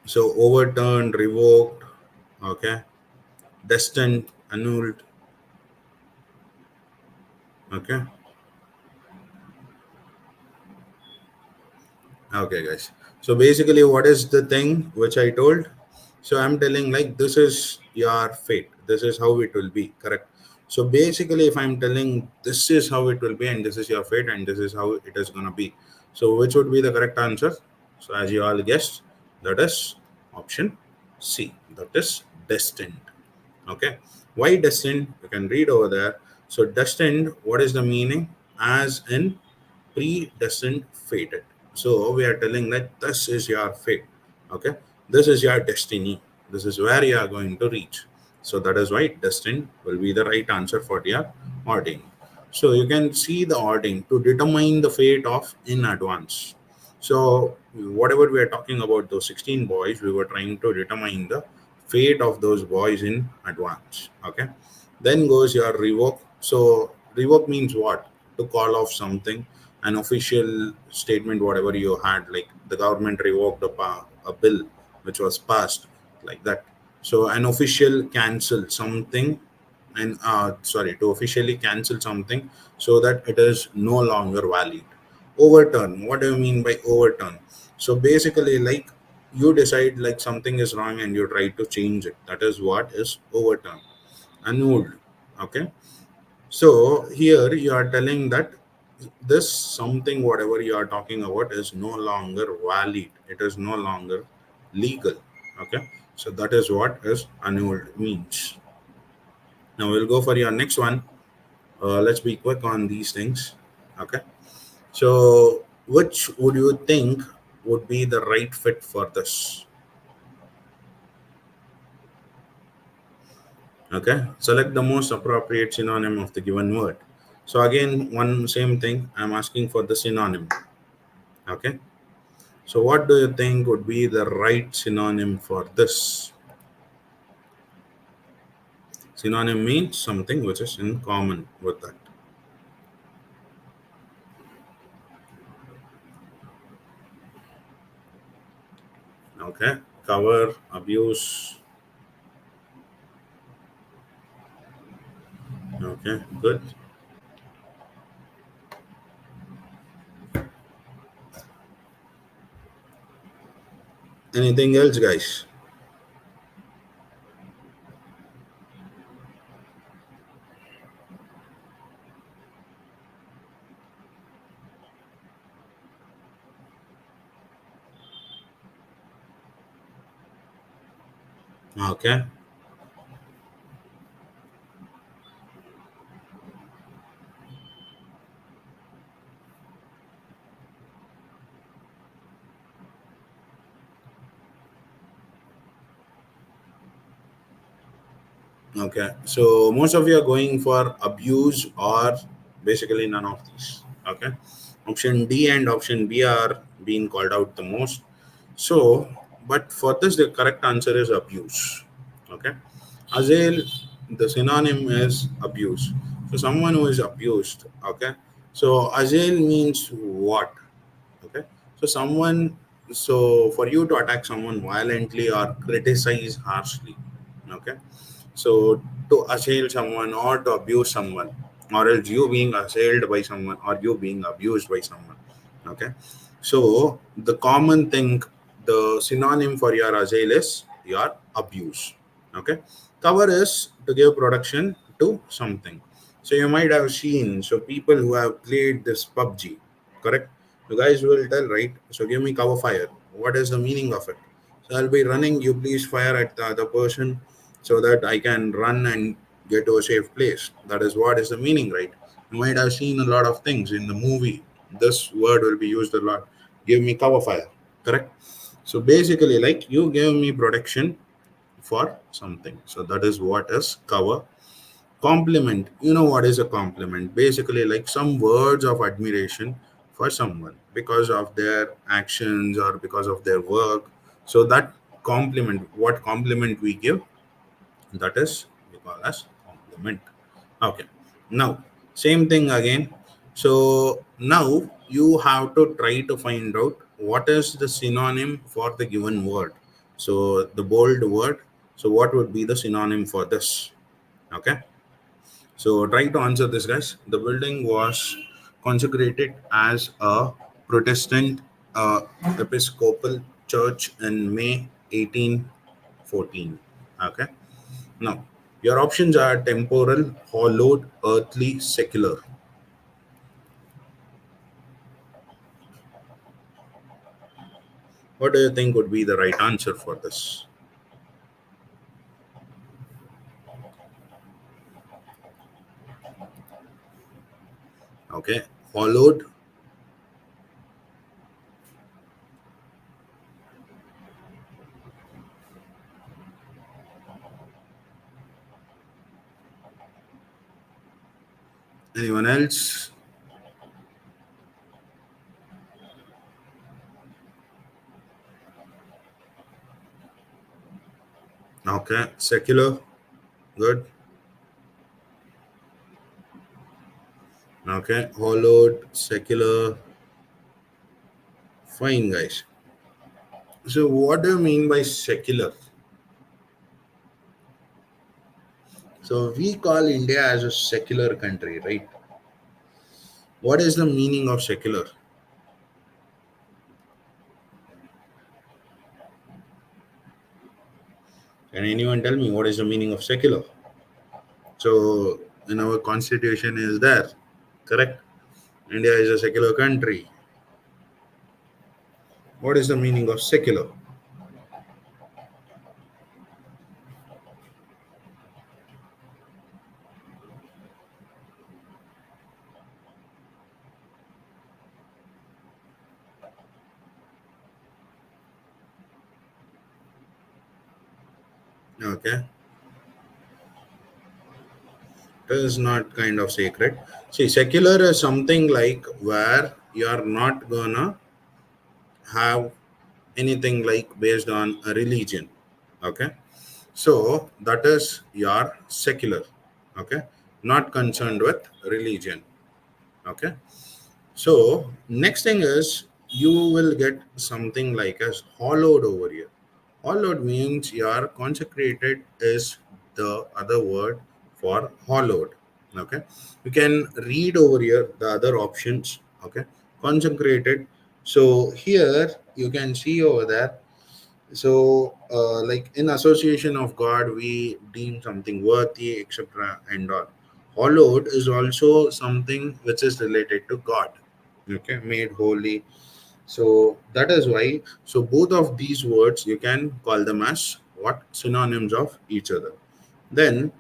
so overturned, revoked, okay, destined, annulled. Okay, okay, guys. So basically, what is the thing which I told? So I'm telling, like, this is your fate, this is how it will be, correct? So basically, if I'm telling this is how it will be and this is your fate and this is how it is going to be, so which would be the correct answer? So as you all guessed, that is option C, that is destined. Okay, why destined? You can read over there. So destined, what is the meaning? As in predestined, fated. So we are telling that this is your fate. Okay, this is your destiny, this is where you are going to reach. So that is why destined will be the right answer for your ordained. So you can see the ordained to determine the fate of in advance. So whatever we are talking about, those 16 boys, we were trying to determine the fate of those boys in advance. Okay, then goes your revoke. So revoke means what? To call off something, an official statement, whatever you had, like the government revoked a bill which was passed, like that. So an official cancel something, and sorry, to officially cancel something so that it is no longer valid. Overturn, what do you mean by overturn? So basically, like, you decide like something is wrong and you try to change it, that is what is overturn. Annulled. Okay, so here you are telling that this something, whatever you are talking about, is no longer valid, it is no longer legal. Okay, so that is what is annulled means. Now we'll go for your next one. Let's be quick on these things. Okay, so which would you think would be the right fit for this? Okay, select the most appropriate synonym of the given word. So again, one same thing, I'm asking for the synonym. Okay, so what do you think would be the right synonym for this? Synonym means something which is in common with that. Okay, cover, abuse. Okay, good. Anything else, guys? Okay, Okay, so most of you are going for abuse or basically none of these. Okay, option D and option B are being called out the most. So, but for this, the correct answer is abuse. Okay, Azael, the synonym is abuse. So, someone who is abused. Okay, so Azael means what? Okay, so someone, so for you to attack someone violently or criticize harshly. Okay, so to assail someone or to abuse someone, or else you being assailed by someone or you being abused by someone. Okay, so the common thing, the synonym for your assail is your abuse. Okay, cover is to give protection to something. So you might have seen, so people who have played this PUBG, correct? You guys will tell, right? So give me cover fire. What is the meaning of it? So I'll be running, you please fire at the other person so that I can run and get to a safe place. That is what is the meaning, right? You might have seen a lot of things in the movie. This word will be used a lot. Give me cover fire, correct? So basically, like you give me protection for something. So that is what is cover. Compliment. You know what is a compliment? Basically, like some words of admiration for someone because of their actions or because of their work. So that compliment, what compliment we give, that is we call as complement. Okay, now same thing again. So now you have to try to find out what is the synonym for the given word. So the bold word, so what would be the synonym for this? Okay, so try to answer this, guys. The building was consecrated as a Protestant Episcopal church in May 1814. Okay, now, your options are temporal, hollowed, earthly, secular. What do you think would be the right answer for this? Okay, hollowed. Anyone else? Okay, secular. Good. Okay, hollowed, secular. Fine, guys. So, what do you mean by secular? So, we call India as a secular country, right? What is the meaning of secular? Can anyone tell me what is the meaning of secular? So, in our constitution is there, correct? India is a secular country. What is the meaning of secular? Okay, it is not kind of sacred. See, secular is something like where you are not gonna have anything like based on a religion. Okay, so that is your secular. Okay, not concerned with religion. Okay, so next thing is you will get something like as hollowed over here. Hollowed means your consecrated is the other word for hollowed. Okay, you can read over here the other options. Okay, consecrated. So here you can see over there. So like in association of God, we deem something worthy, etc. and all. Hollowed is also something which is related to God. Okay, made holy, so that is why. So both of these words you can call them as what synonyms of each other. Then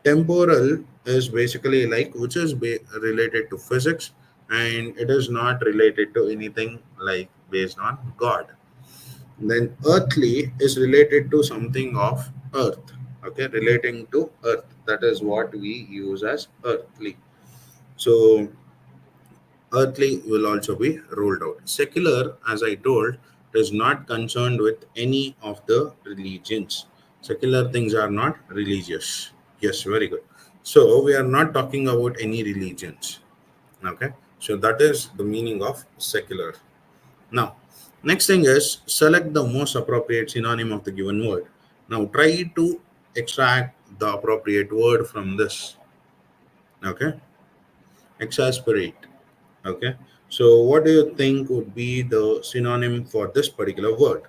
temporal is basically like which is related to physics, and it is not related to anything like based on God. Then earthly is related to something of earth. Okay, relating to earth. That is what we use as earthly. So earthly will also be rolled out. Secular, as I told, is not concerned with any of the religions. Secular things are not religious. Yes, very good. So we are not talking about any religions. Okay, so that is the meaning of secular. Now, next thing is select the most appropriate synonym of the given word. Now try to extract the appropriate word from this. Okay, exasperate. Okay, so what do you think would be the synonym for this particular word?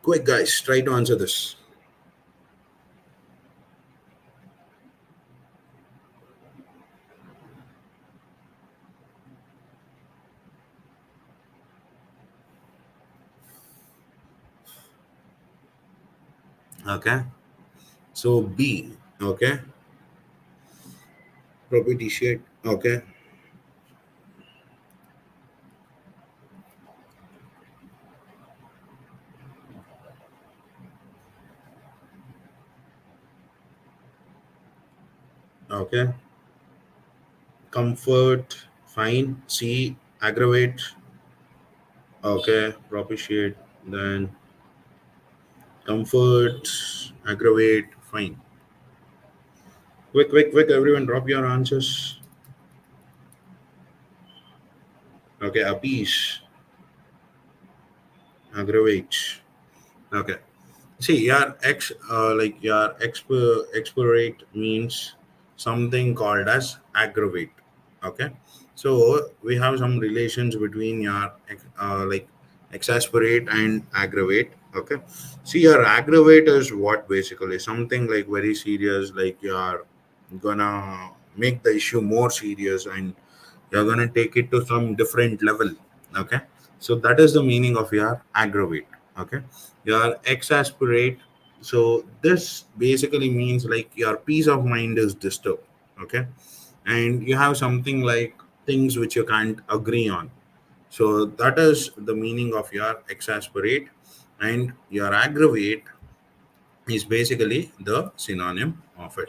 Quick, guys, try to answer this. Okay, so B. Okay, propitiate. Okay, okay, comfort. Fine. C. Aggravate. Okay, propitiate. Then comfort, aggravate. Fine. Quick, quick, quick. Everyone, drop your answers. Okay, appease, aggravate. Okay. See, your expirate means something called as aggravate. Okay, so we have some relations between your exasperate and aggravate. Okay, see, your aggravate is what basically something like very serious, like you're gonna make the issue more serious and you're gonna take it to some different level. Okay, so that is the meaning of your aggravate. Okay, your exasperate, so this basically means like your peace of mind is disturbed. Okay, and you have something like things which you can't agree on, so that is the meaning of your exasperate. And your aggravate is basically the synonym of it.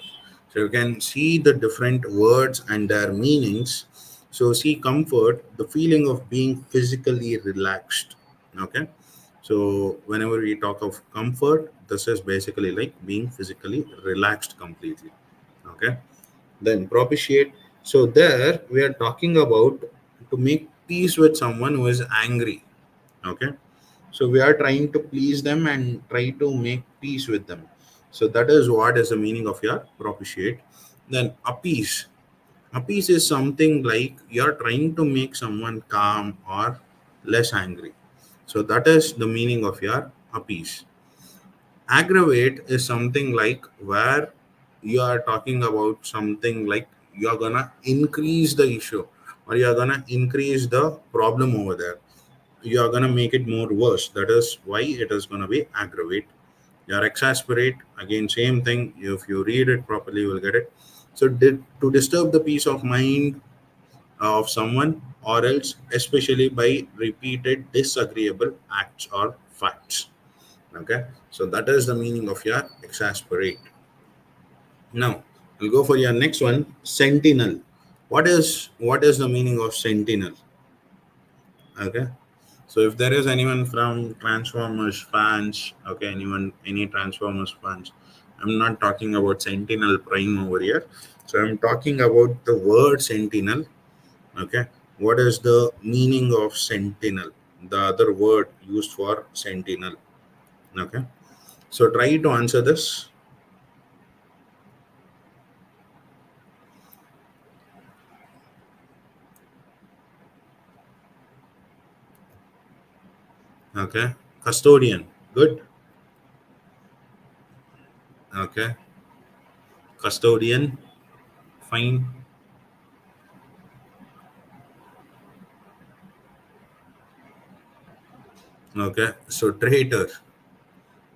So you can see the different words and their meanings. So see comfort, the feeling of being physically relaxed. Okay. So whenever we talk of comfort, this is basically like being physically relaxed completely. Okay. Then propitiate. So there we are talking about to make peace with someone who is angry. Okay, so we are trying to please them and try to make peace with them. So that is what is the meaning of your propitiate. Then appease is something like you're trying to make someone calm or less angry. So that is the meaning of your appease. Aggravate is something like where you are talking about something like you're gonna increase the issue or you're gonna increase the problem over there. You are going to make it more worse. That is why it is going to be aggravate. You are exasperate, again same thing. If you read it properly, you will get it. So to disturb the peace of mind of someone, or else especially by repeated disagreeable acts or facts. Okay, so that is the meaning of your exasperate. Now we'll go for your next one, sentinel. What is the meaning of sentinel? Okay, so if there is anyone from Transformers fans, okay, any Transformers fans, I'm not talking about Sentinel Prime over here. So I'm talking about the word Sentinel. Okay, what is the meaning of Sentinel? The other word used for Sentinel. Okay, so try to answer this. Okay, custodian. Good. Okay, custodian. Fine. Okay, so traitor.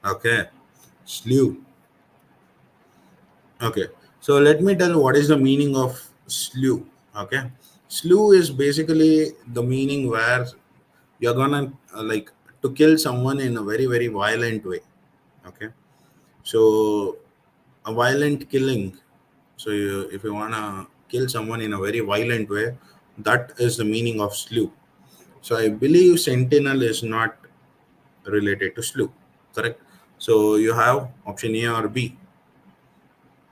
Okay, slew. Okay, so let me tell what is the meaning of slew. Okay, slew is basically the meaning where you're gonna like to kill someone in a very very violent way. Okay, So a violent killing. So if you wanna kill someone in a very violent way, that is the meaning of slew. So I believe sentinel is not related to slew. Correct. So you have option A or B.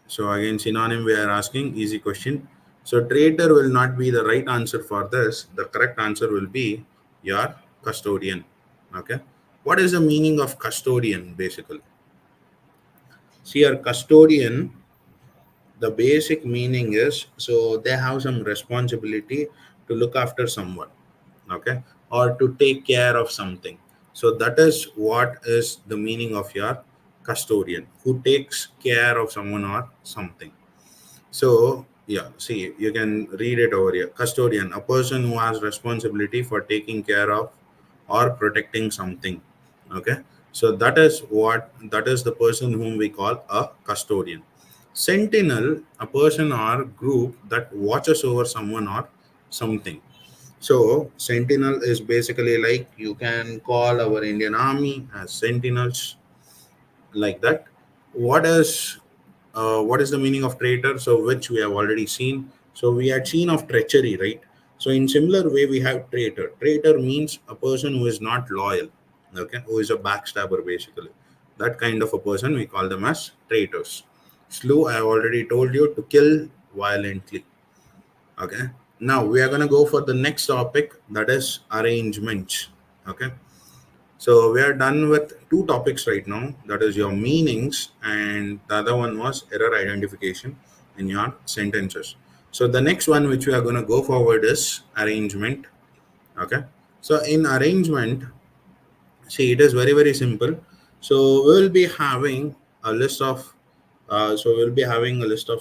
So again, synonym we are asking, easy question. So traitor will not be the right answer for this. The correct answer will be your custodian. Okay. What is the meaning of custodian basically? See, your custodian, the basic meaning is so they have some responsibility to look after someone, okay, or to take care of something. So that is what is the meaning of your custodian, who takes care of someone or something. So, yeah, see, you can read it over here. Custodian, a person who has responsibility for taking care of or protecting something. Okay. So that is the person whom we call a custodian. Sentinel, a person or group that watches over someone or something. So sentinel is basically like you can call our Indian army as sentinels, like that. What is the meaning of traitor? So which we have already seen. So we had seen of treachery, right? So in similar way we have traitor. Traitor means a person who is not loyal, okay, who is a backstabber basically. That kind of a person we call them as traitors. Slew, I have already told you, to kill violently. Okay. Now we are going to go for the next topic, that is arrangements. Okay. So we are done with two topics right now. That is your meanings, and the other one was error identification in your sentences. So the next one which we are going to go forward is arrangement. Okay. So in arrangement, see, it is very, very simple. So we will be having a list of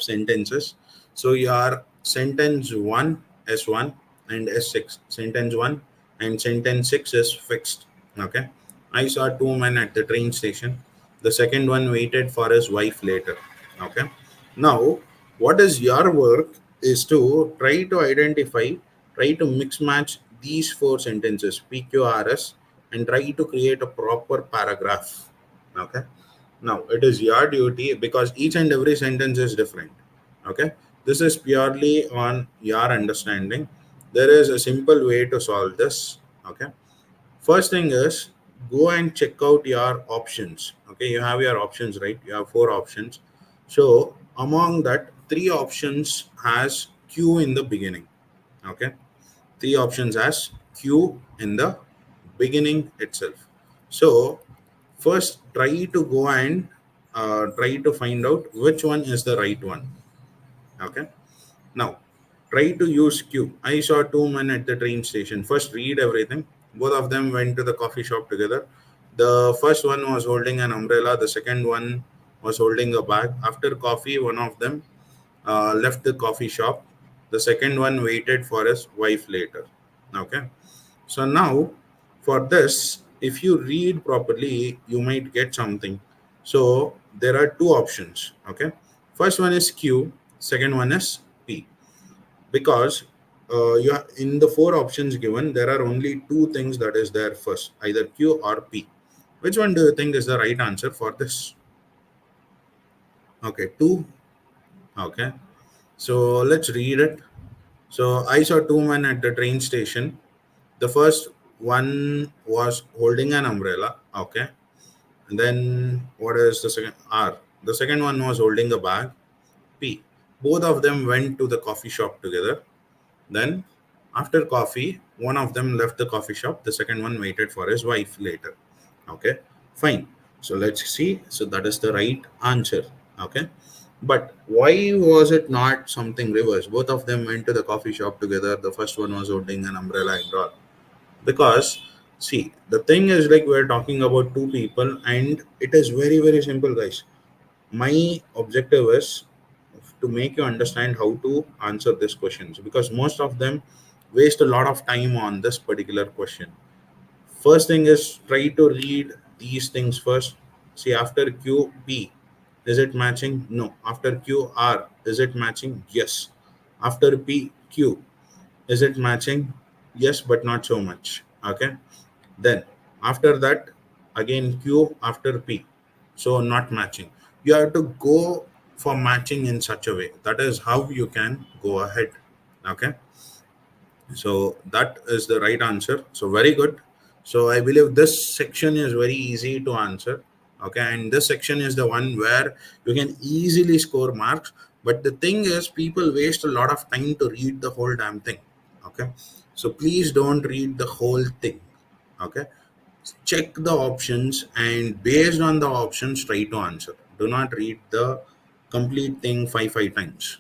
sentences. So your sentence one, S1 and S6. Sentence one and sentence six is fixed. Okay. I saw two men at the train station. The second one waited for his wife later. Okay. Now, what is your work is to try to mix match these four sentences, PQRS, and try to create a proper paragraph. Okay. Now, it is your duty because each and every sentence is different. Okay. This is purely on your understanding. There is a simple way to solve this. Okay. First thing is go and check out your options. Okay, you have your options, right? You have four options. So among that, three options has Q in the beginning. Okay, three options has Q in the beginning itself. So first, try to go and try to find out which one is the right one. Okay. Now, try to use Q. I saw two men at the train station. First, read everything. Both of them went to the coffee shop together. The first one was holding an umbrella, the second one was holding a bag. After coffee, one of them left the coffee shop. The second one waited for his wife later. Okay. So now, for this, if you read properly, you might get something. So there are two options. Okay. First one is Q, second one is P, because in the four options given there are only two things that is there first, either Q or P. Which one do you think is the right answer for this? Okay, two. Okay, so let's read it. So I saw two men at the train station. The first one was holding an umbrella. Okay, and then what is the second? R. The second one was holding a bag. P. Both of them went to the coffee shop together. Then, after coffee, one of them left the coffee shop, the second one waited for his wife later. Okay, fine. So, let's see. So, that is the right answer. Okay, but why was it not something reverse? Both of them went to the coffee shop together. The first one was holding an umbrella and all. Because, see, the thing is like we're talking about two people, and it is very, very simple, guys. My objective is to make you understand how to answer these questions, because most of them waste a lot of time on this particular question. First thing is try to read these things first. See, after QP, is it matching? No. After QR, is it matching? Yes. After PQ, is it matching? Yes, but not so much. Okay. Then after that, again Q after P. So not matching. You have to go for matching in such a way. That is how you can go ahead. Okay, so that is the right answer. So very good. So I believe this section is very easy to answer. Okay, and this section is the one where you can easily score marks. But the thing is, people waste a lot of time to read the whole damn thing. Okay, so please don't read the whole thing. Okay, check the options and based on the options try to answer. Do not read the complete thing five times.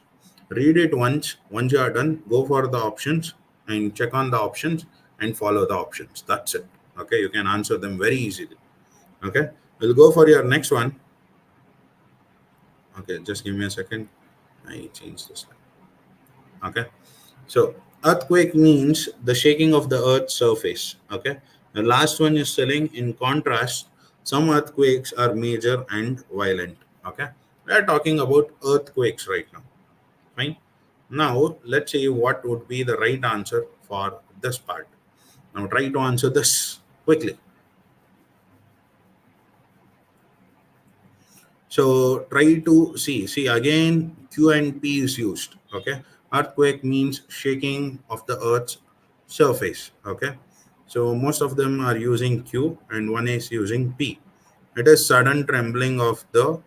Read it once you are done, go for the options and check on the options and follow the options. That's it. Okay, you can answer them very easily. Okay, we'll go for your next one. Okay, just give me a second. I change this. Okay, so earthquake means the shaking of the earth's surface. Okay. The last one is telling in contrast, some earthquakes are major and violent. Okay. We are talking about earthquakes right now. Fine. Now let's see what would be the right answer for this part. Now try to answer this quickly. So try to see again Q and P is used. Okay, earthquake means shaking of the Earth's surface. Okay, so most of them are using Q and one is using P. It is sudden trembling of the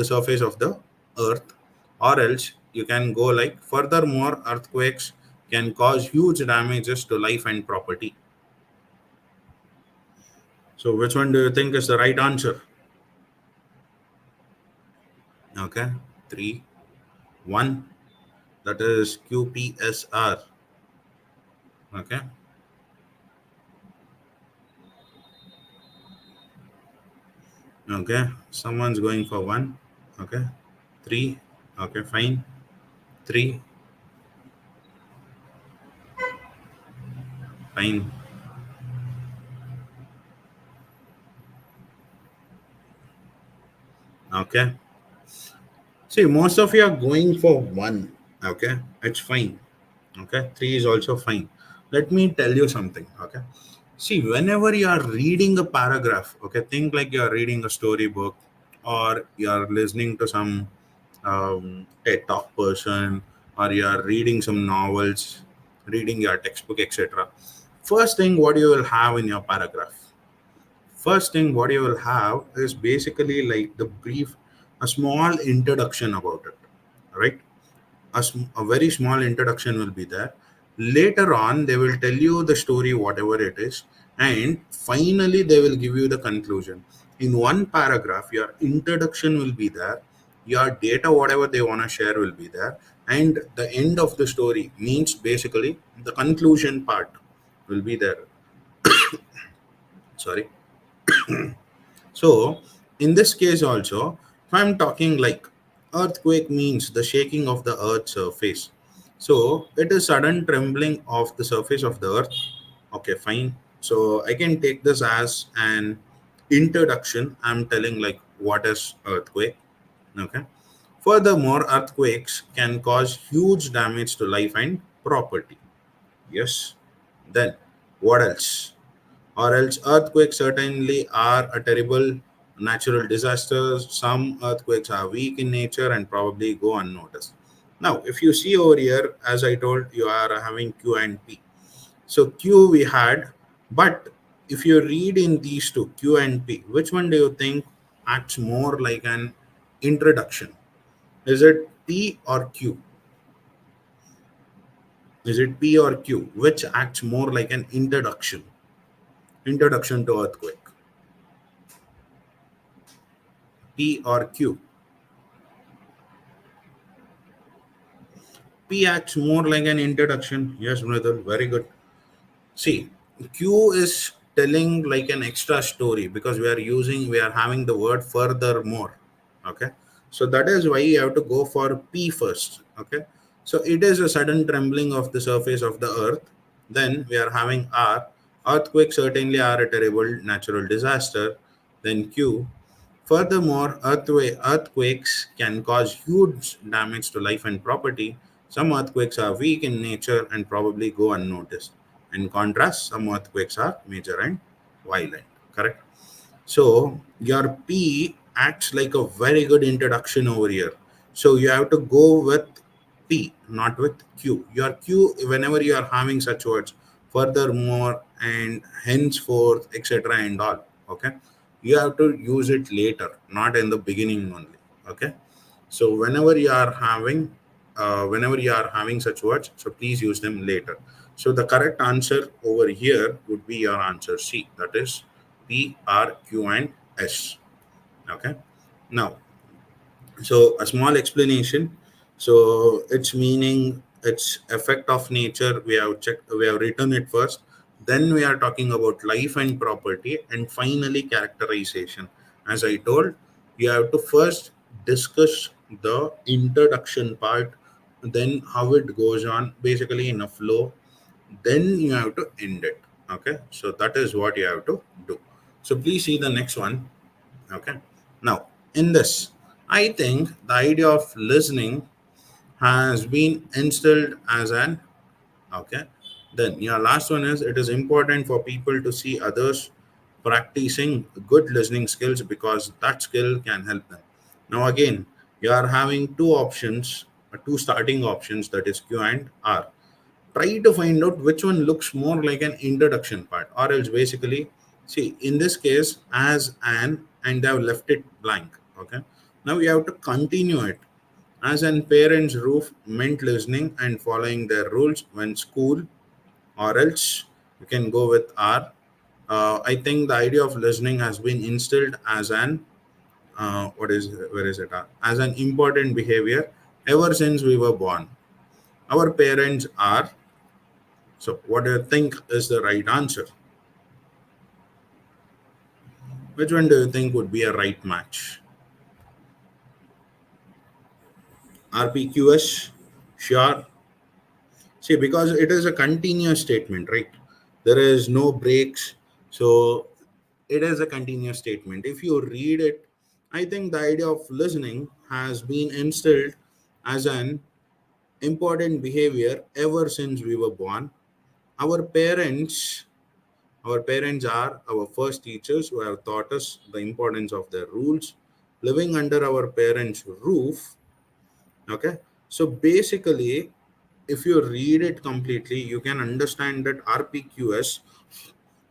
surface of the Earth, or else you can go like furthermore earthquakes can cause huge damages to life and property. So which one do you think is the right answer? Okay, three, one. That is QPSR. Okay. Okay. Someone's going for one. Okay. Three. Okay. Fine. Three. Fine. Okay. See, most of you are going for one. Okay. It's fine. Okay. Three is also fine. Let me tell you something. Okay. See, whenever you are reading a paragraph, okay, think like you are reading a storybook or you are listening to some TED Talk person or you are reading some novels, reading your textbook, etc. First thing, what you will have in your paragraph? First thing, what you will have is basically like the brief, a small introduction about it, right? A very small introduction will be there. Later on, they will tell you the story, whatever it is, and finally, they will give you the conclusion. In one paragraph, your introduction will be there, your data, whatever they want to share, will be there, and the end of the story means basically the conclusion part will be there. Sorry. So, in this case also, if I'm talking like earthquake means the shaking of the earth's surface. So, it is sudden trembling of the surface of the earth. Okay, fine. So, I can take this as an introduction. I'm telling like what is earthquake. Okay. Furthermore, earthquakes can cause huge damage to life and property. Yes. Then, what else? Or else earthquakes certainly are a terrible natural disaster. Some earthquakes are weak in nature and probably go unnoticed. Now, if you see over here, as I told, you are having Q and P. So Q we had, but if you read in these two, Q and P, which one do you think acts more like an introduction? Is it P or Q? Is it P or Q? Which acts more like an introduction? Introduction to earthquake. P or Q? P acts more like an introduction. Yes, Mridul, very good. See, Q is telling like an extra story because we are having the word furthermore. Okay. So that is why you have to go for P first. Okay. So it is a sudden trembling of the surface of the earth. Then we are having R. Earthquakes certainly are a terrible natural disaster. Then Q. Furthermore, earthquakes can cause huge damage to life and property. Some earthquakes are weak in nature and probably go unnoticed. In contrast, some earthquakes are major and violent. Correct? So, your P acts like a very good introduction over here. So you have to go with P, not with Q. Your Q, whenever you are having such words, furthermore and henceforth, etc. and all. Okay, you have to use it later, not in the beginning only. Okay, so whenever you are having such words, so please use them later. So the correct answer over here would be your answer C. That is P, R, Q, and S. Okay. Now, so a small explanation. So its meaning, its effect of nature, we have checked, we have written it first. Then we are talking about life and property, and finally characterization. As I told, you have to first discuss the introduction part, then how it goes on, basically in a flow. Then you have to end it. Okay, so that is what you have to do. So please see the next one. Okay. Now, in this, I think the idea of listening has been instilled as an okay. Then your last one is it is important for people to see others practicing good listening skills because that skill can help them. Now again, you are having two options, two starting options, that is Q and R. Try to find out which one looks more like an introduction part, or else basically, see, in this case, as an, and they have left it blank. Okay, now you have to continue it. As an parent's roof meant listening and following their rules when school, or else you can go with R. I think the idea of listening has been instilled as an where is it, as an important behavior ever since we were born. Our parents are. So, what do you think is the right answer? Which one do you think would be a right match? RPQS? Sure. See, because it is a continuous statement, right? There is no breaks. So, it is a continuous statement. If you read it, I think the idea of listening has been instilled as an important behavior ever since we were born. Our parents Our parents are our first teachers who have taught us the importance of their rules. Living under our parents' roof, okay? So basically, if you read it completely, you can understand that RPQS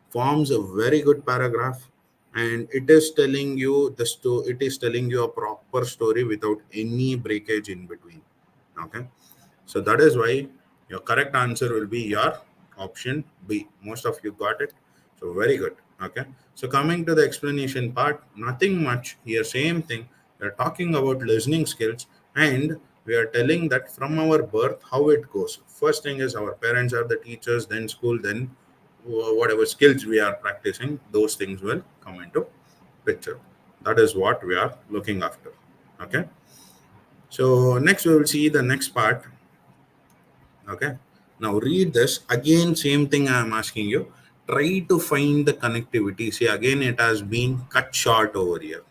forms a very good paragraph, and it is telling you it is telling you a proper story without any breakage in between. Okay, so that is why your correct answer will be your option B. Most of you got it. So very good. Okay. So coming to the explanation part, nothing much here, same thing. We're talking about listening skills, and we are telling that from our birth how it goes. First thing is our parents are the teachers, then school, then whatever skills we are practicing, those things will come into picture. That is what we are looking after. Okay. So next we will see the next part. Okay. Now read this again. Same thing I am asking you. Try to find the connectivity. See, again, it has been cut short over here.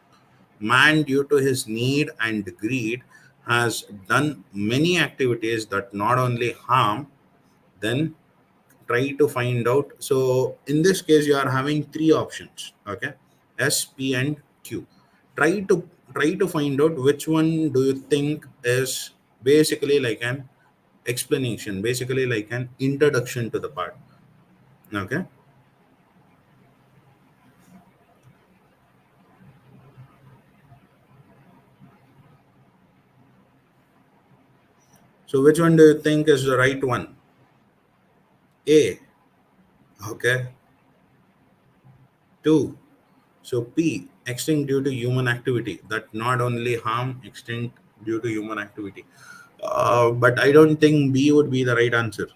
Man, due to his need and greed, has done many activities that not only harm, then try to find out. So in this case, you are having three options. Okay, S, P, and Q. Try to try to find out which one do you think is basically like an explanation, basically like an introduction to the part. Okay, so which one do you think is the right one? A. Okay. Two. So P, extinct due to human activity, that not only harm, extinct due to human activity. But I don't think B would be the right answer.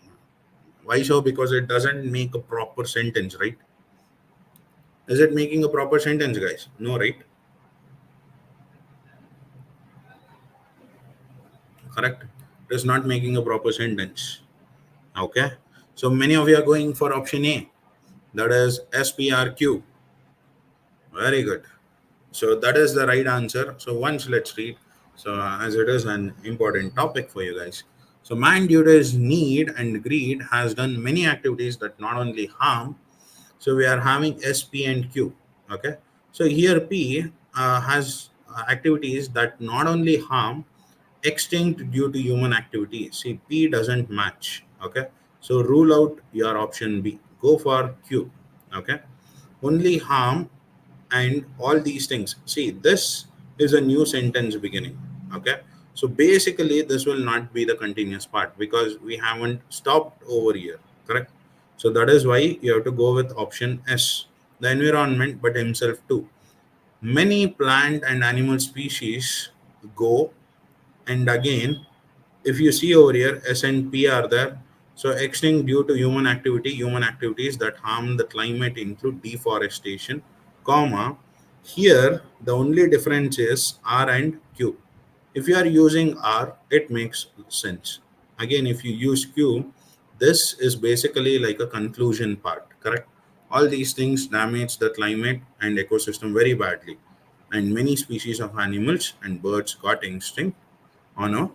Why so? Because it doesn't make a proper sentence, right? Is it making a proper sentence, guys? No, right? Correct. It is not making a proper sentence. Okay. So many of you are going for option A. That is SPRQ. Very good. So that is the right answer. So once let's read. So as it is an important topic for you guys. So man due to his need and greed has done many activities that not only harm. So we are having S, P, and Q. Okay. So here P, has activities that not only harm, extinct due to human activity. See, P doesn't match. Okay, so rule out your option B. Go for Q. Okay, only harm and all these things. See, this is a new sentence beginning. Okay, so basically this will not be the continuous part because we haven't stopped over here. Correct. So that is why you have to go with option S, the environment, but himself too. Many plant and animal species go, and again, if you see over here, S and P are there. So extinct due to human activity, human activities that harm the climate include deforestation, comma. Here, the only difference is R and Q. If you are using R, it makes sense. Again, if you use Q, this is basically like a conclusion part, correct? All these things damage the climate and ecosystem very badly, and many species of animals and birds got extinct on a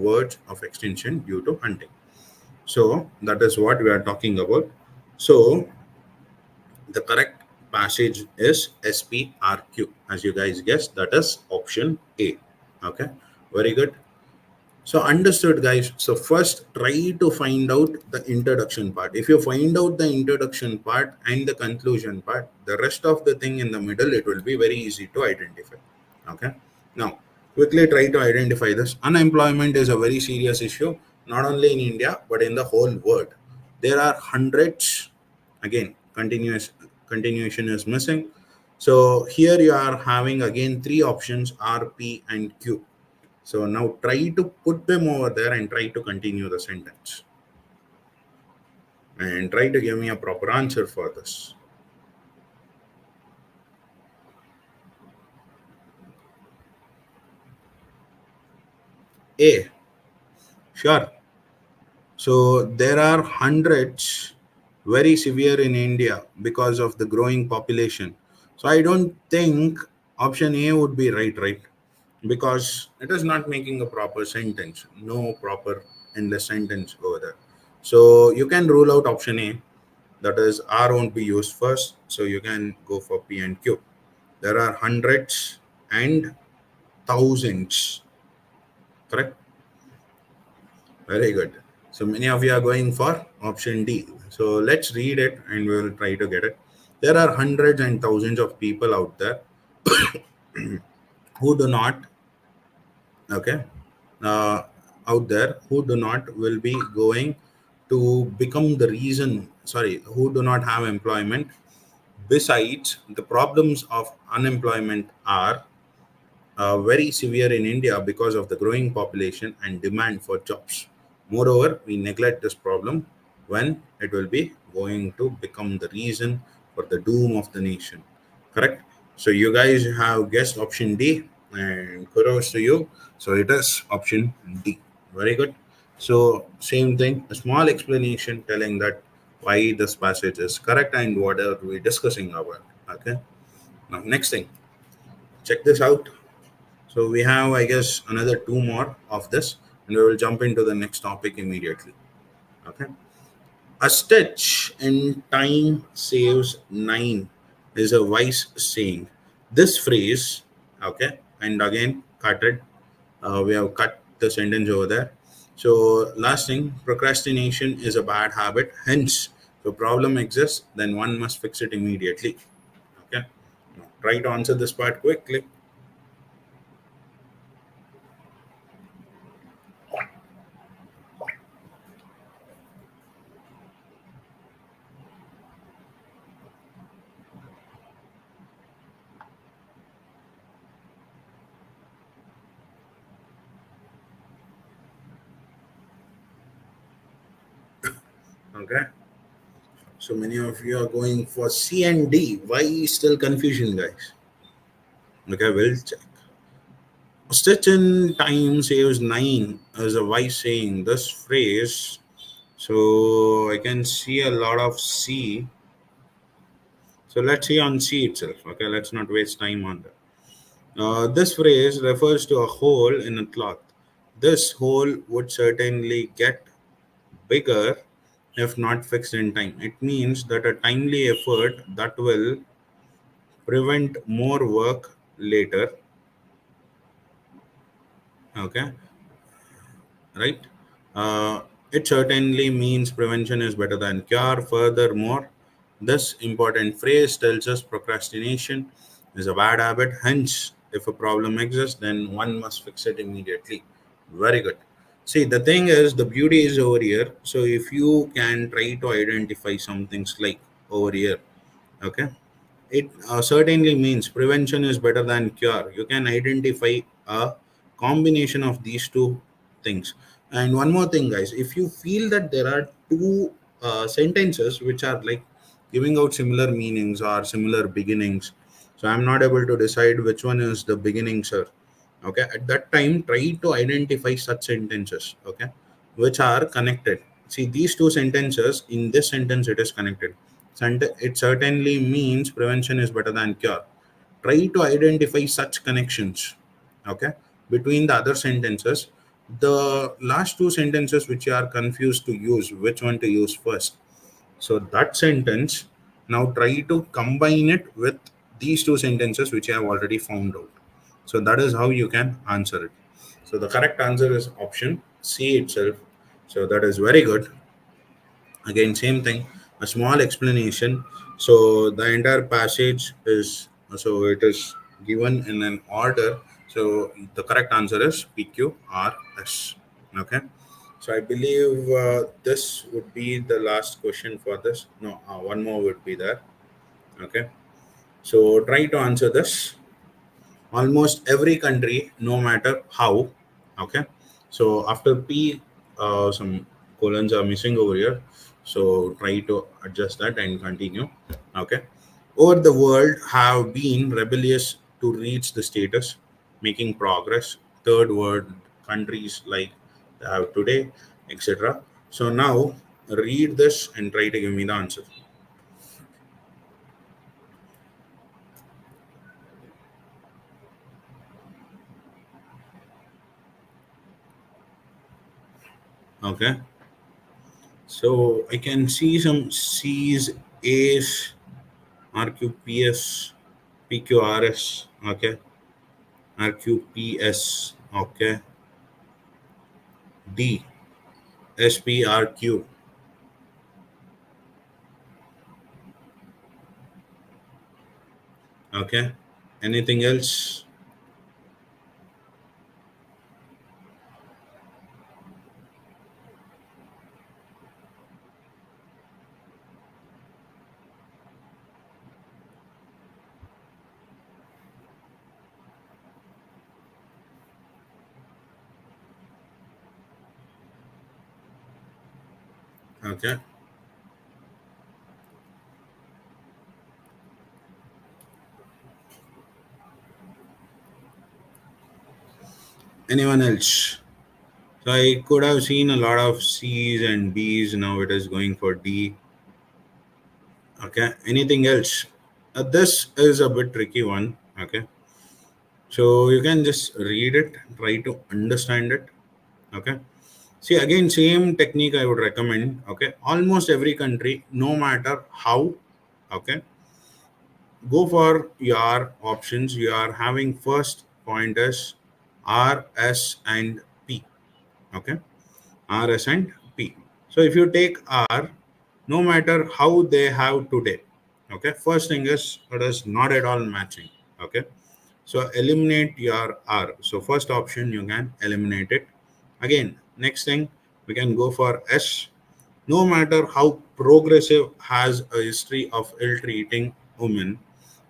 verge of extinction due to hunting. So that is what we are talking about. So the correct passage is SPRQ. As you guys guessed, that is option A. Okay, very good. So understood, guys. So first, try to find out the introduction part. If you find out the introduction part and the conclusion part, the rest of the thing in the middle, it will be very easy to identify. Okay. Now, quickly try to identify this. Unemployment is a very serious issue, not only in India but in the whole world. There are hundreds. Again, continuation is missing. So here you are having again three options: R, P, and Q. So now try to put them over there and try to continue the sentence and try to give me a proper answer for this. A, sure. So there are hundreds very severe in India because of the growing population. So I don't think option A would be right? Because it is not making a proper sentence, no proper endless sentence over there. So you can rule out option A, that is R won't be used first, so you can go for P and Q. There are hundreds and thousands, correct? Very good. So many of you are going for option D. So let's read it and we will try to get it. There are hundreds and thousands of people out there who do not, okay, uh, out there who do not will be going to become the reason, sorry, who do not have employment. Besides, the problems of unemployment are very severe in India because of the growing population and demand for jobs. Moreover, we neglect this problem when it will be going to become the reason for the doom of the nation. Correct? So, you guys have guessed option D, and kudos to you. So, it is option D. Very good. So, same thing, a small explanation telling that why this passage is correct and what are we discussing about. Okay. Now, next thing, check this out. So we have, I guess, another two more of this, and we will jump into the next topic immediately. Okay. A stitch in time saves nine is a wise saying. This phrase, okay, and again, cut it. We have cut the sentence over there. So last thing, procrastination is a bad habit. Hence, if a problem exists, then one must fix it immediately. Okay. Now, try to answer this part quickly. Okay. So many of you are going for C and D. Why still confusion, guys? Okay, we'll check. Stitch in time saves nine is a wise saying. This phrase, so I can see a lot of C. So let's see on C itself. Okay, let's not waste time on that. This phrase refers to a hole in a cloth. This hole would certainly get bigger if not fixed in time. It means that a timely effort that will prevent more work later. Okay, right? Uh, it certainly means prevention is better than cure. Furthermore, this important phrase tells us procrastination is a bad habit. Hence, if a problem exists, then one must fix it immediately. Very good. See, the thing is, the beauty is over here. So, if you can try to identify some things like over here, okay, it certainly means prevention is better than cure. You can identify a combination of these two things. And one more thing, guys, if you feel that there are two sentences which are like giving out similar meanings or similar beginnings, so I'm not able to decide which one is the beginning, sir. Okay, at that time, try to identify such sentences, okay, which are connected. See, these two sentences, in this sentence, it is connected. It certainly means prevention is better than cure. Try to identify such connections, okay, between the other sentences. The last two sentences which you are confused to use, which one to use first. So that sentence, now try to combine it with these two sentences which I have already found out. So that is how you can answer it. So the correct answer is option C itself. So that is very good. Again, same thing, a small explanation. So the entire passage is, so it is given in an order. So the correct answer is PQRS. Okay. So I believe this would be the last question for this. No, one more would be there. Okay. So try to answer this. Almost every country, no matter how. Okay. So after P, some colons are missing over here. So try to adjust that and continue. Okay. Over the world have been rebellious to reach the status, making progress. Third world countries like they have today, etc. So now read this and try to give me the answer. Okay. So I can see some C's, A's, RQPS, PQRS, okay, RQPS, okay, D, SPRQ, okay. Anything else? Okay. Anyone else? So I could have seen a lot of C's and B's. Now it is going for D. Okay. Anything else? This is a bit tricky one. Okay. So you can just read it, try to understand it. Okay. See, again, same technique I would recommend. Okay. Almost every country, no matter how, okay, go for your options. You are having first point as R, S, and P. Okay. R, S, and P. So if you take R, no matter how they have today, okay, first thing is it is not at all matching. Okay. So eliminate your R. So first option you can eliminate it. Again, next thing we can go for S. No matter how progressive has a history of ill treating women.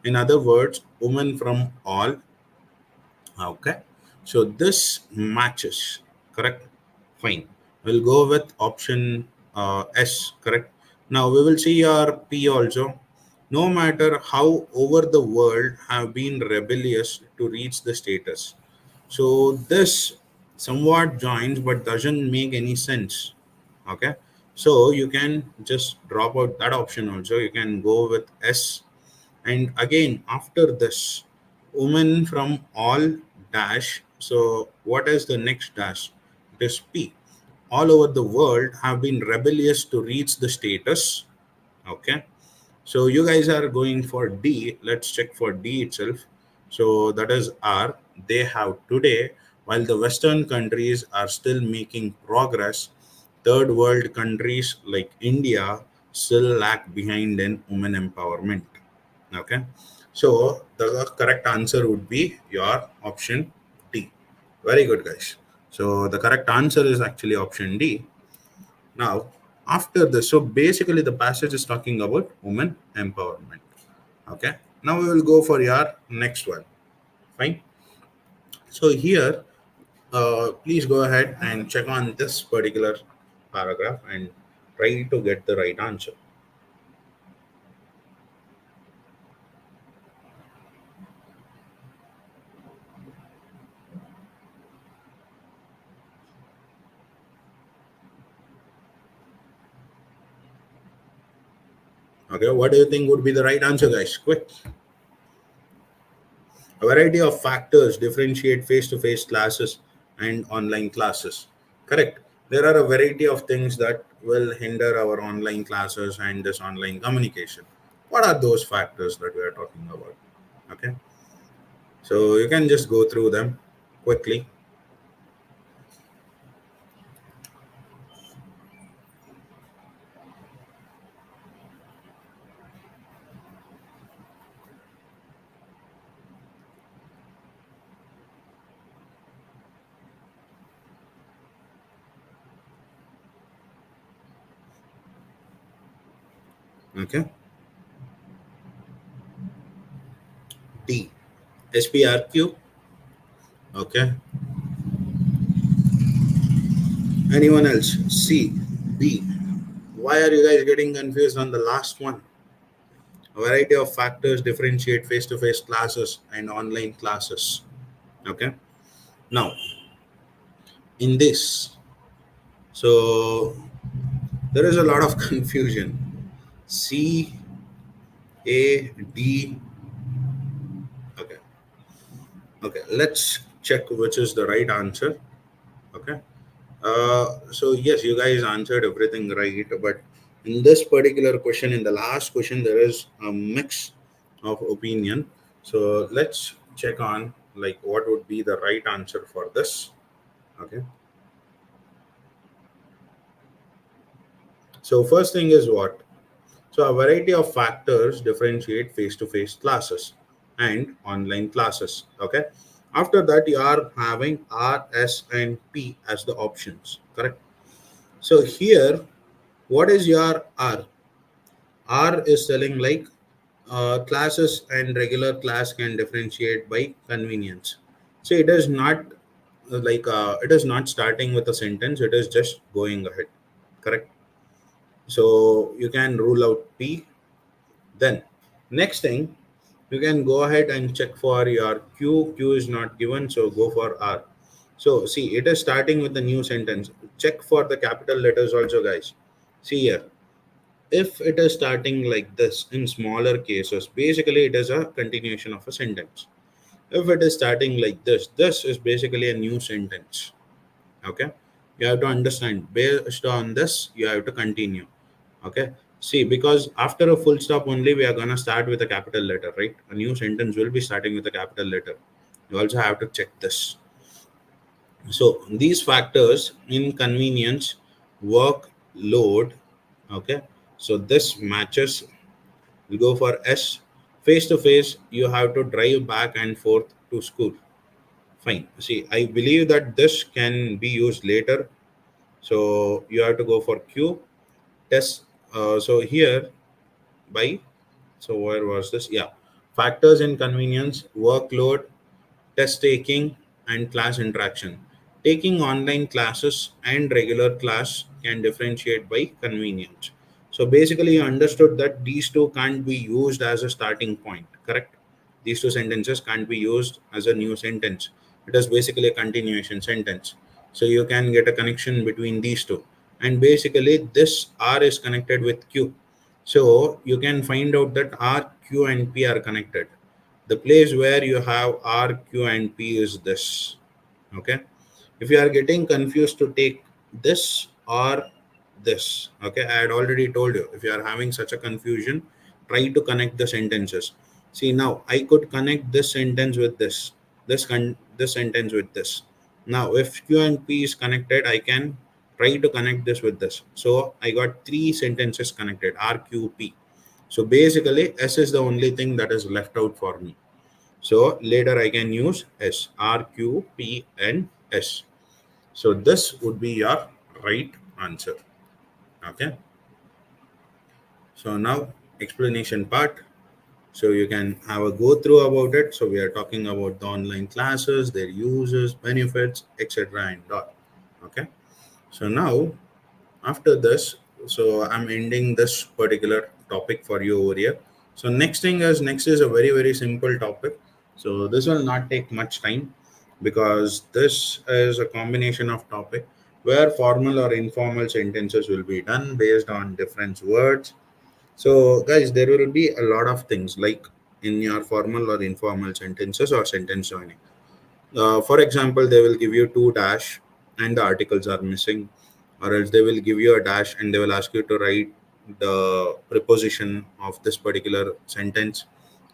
In other words, women from all. Okay. So this matches. Correct. Fine. We'll go with option S. Correct. Now we will see your P also. No matter how over the world have been rebellious to reach the status. So this somewhat joins but doesn't make any sense. Okay. So you can just drop out that option also. You can go with S. And again, after this, women from all dash. So what is the next dash? It is P. All over the world have been rebellious to reach the status. Okay. So you guys are going for D. Let's check for D itself. So that is R. They have today, while the Western countries are still making progress, third world countries like India still lag behind in women empowerment. Okay. So the correct answer would be your option D. Very good, guys. So the correct answer is actually option D. Now, after this, so basically the passage is talking about women empowerment. Okay. Now we will go for your next one. Fine. So here, please go ahead and check on this particular paragraph and try to get the right answer. Okay. What do you think would be the right answer, guys? Quick. A variety of factors differentiate face to face classes and online classes. Correct. There are a variety of things that will hinder our online classes and this online communication. What are those factors that we are talking about? Okay. So you can just go through them quickly. Okay. D. SPRQ. Okay. Anyone else? C. B. Why are you guys getting confused on the last one? A variety of factors differentiate face to face classes and online classes. Okay. Now, in this, so there is a lot of confusion. C, A, D. Okay. Okay. Let's check which is the right answer. Okay. So yes, you guys answered everything right, but in this particular question, in the last question, there is a mix of opinion. So let's check on like what would be the right answer for this. Okay. So first thing is what? So a variety of factors differentiate face-to-face classes and online classes. Okay. After that, you are having R, S, and P as the options. Correct. So here, what is your R? R is telling like classes and regular class can differentiate by convenience. So it is not it is not starting with a sentence. It is just going ahead. Correct. So you can rule out P. Then next thing, you can go ahead and check for your Q. Q is not given, so go for R. So see, it is starting with a new sentence. Check for the capital letters also, guys. See here, if it is starting like this in smaller cases, basically it is a continuation of a sentence. If it is starting like this is basically a new sentence. Okay, you have to understand based on this you have to continue. Okay, see, because after a full stop only we are going to start with a capital letter, right? A new sentence will be starting with a capital letter. You also have to check this. So these factors, inconvenience, work load. Okay, so this matches. We go for S. Face to face, you have to drive back and forth to school. Fine. See, I believe that this can be used later. So you have to go for Q. Test. So here by, so where was this? Yeah. Factors inconvenience, workload, test taking, and class interaction. Taking online classes and regular class can differentiate by convenience. So basically, you understood that these two can't be used as a starting point, correct? These two sentences can't be used as a new sentence. It is basically a continuation sentence. So you can get a connection between these two. And basically, this R is connected with Q. So you can find out that R, Q, and P are connected. The place where you have R, Q, and P is this. Okay. If you are getting confused to take this or this, okay, I had already told you if you are having such a confusion, try to connect the sentences. See, now I could connect this sentence with this sentence with this. Now, if Q and P is connected, I can try to connect this with this. So I got three sentences connected, R, Q, P. So basically, S is the only thing that is left out for me. So later I can use S, R, Q, P, and S. So this would be your right answer. Okay. So now explanation part. So you can have a go through about it. So we are talking about the online classes, their uses, benefits, etc. and all. Okay. So now after this, so I'm ending this particular topic for you over here. So next is a very simple topic. So this will not take much time because this is a combination of topic where formal or informal sentences will be done based on different words. So, guys, there will be a lot of things like in your formal or informal sentences or sentence joining. For example, they will give you two dash and the articles are missing, or else they will give you a dash and they will ask you to write the preposition of this particular sentence,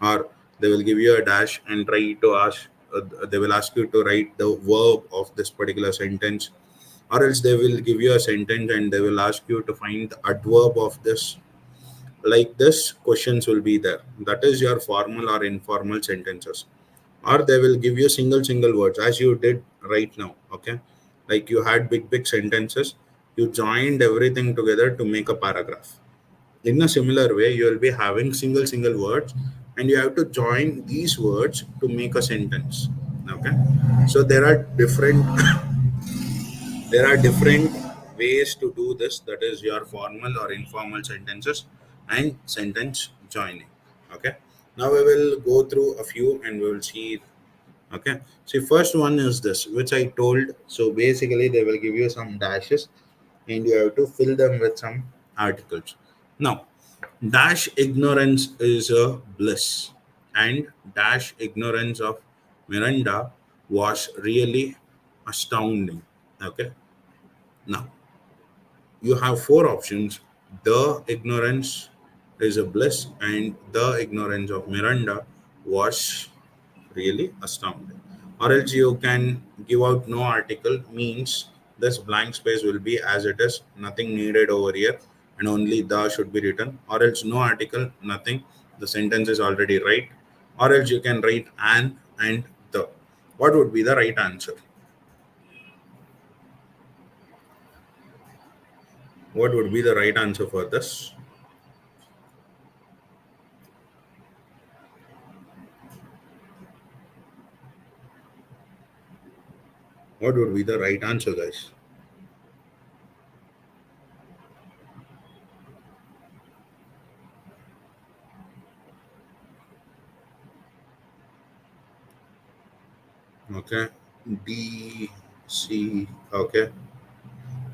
or they will give you a dash and try to ask. They will ask you to write the verb of this particular sentence, or else they will give you a sentence and they will ask you to find the adverb of this. Like this questions will be there. That is your formal or informal sentences. Or they will give you single words as you did right now. Okay, like you had big sentences, you joined everything together to make a paragraph. In a similar way, you will be having single words and you have to join these words to make a sentence. Okay, so there are different there are different ways to do this. That is your formal or informal sentences and sentence joining. Okay, now we will go through a few and we will see. Okay, see, first one is this which I told. So basically they will give you some dashes and you have to fill them with some articles. Now, dash ignorance is a bliss, and dash ignorance of Miranda was really astounding. Okay, now you have four options. The ignorance is a bliss, and the ignorance of Miranda was really astounding. Or else you can give out no article, means this blank space will be as it is, nothing needed over here, and only the should be written. Or else no article, nothing. The sentence is already right. Or else you can write an and the. What would be the right answer? What would be the right answer for this? What would be the right answer, guys? Okay. D, C. Okay.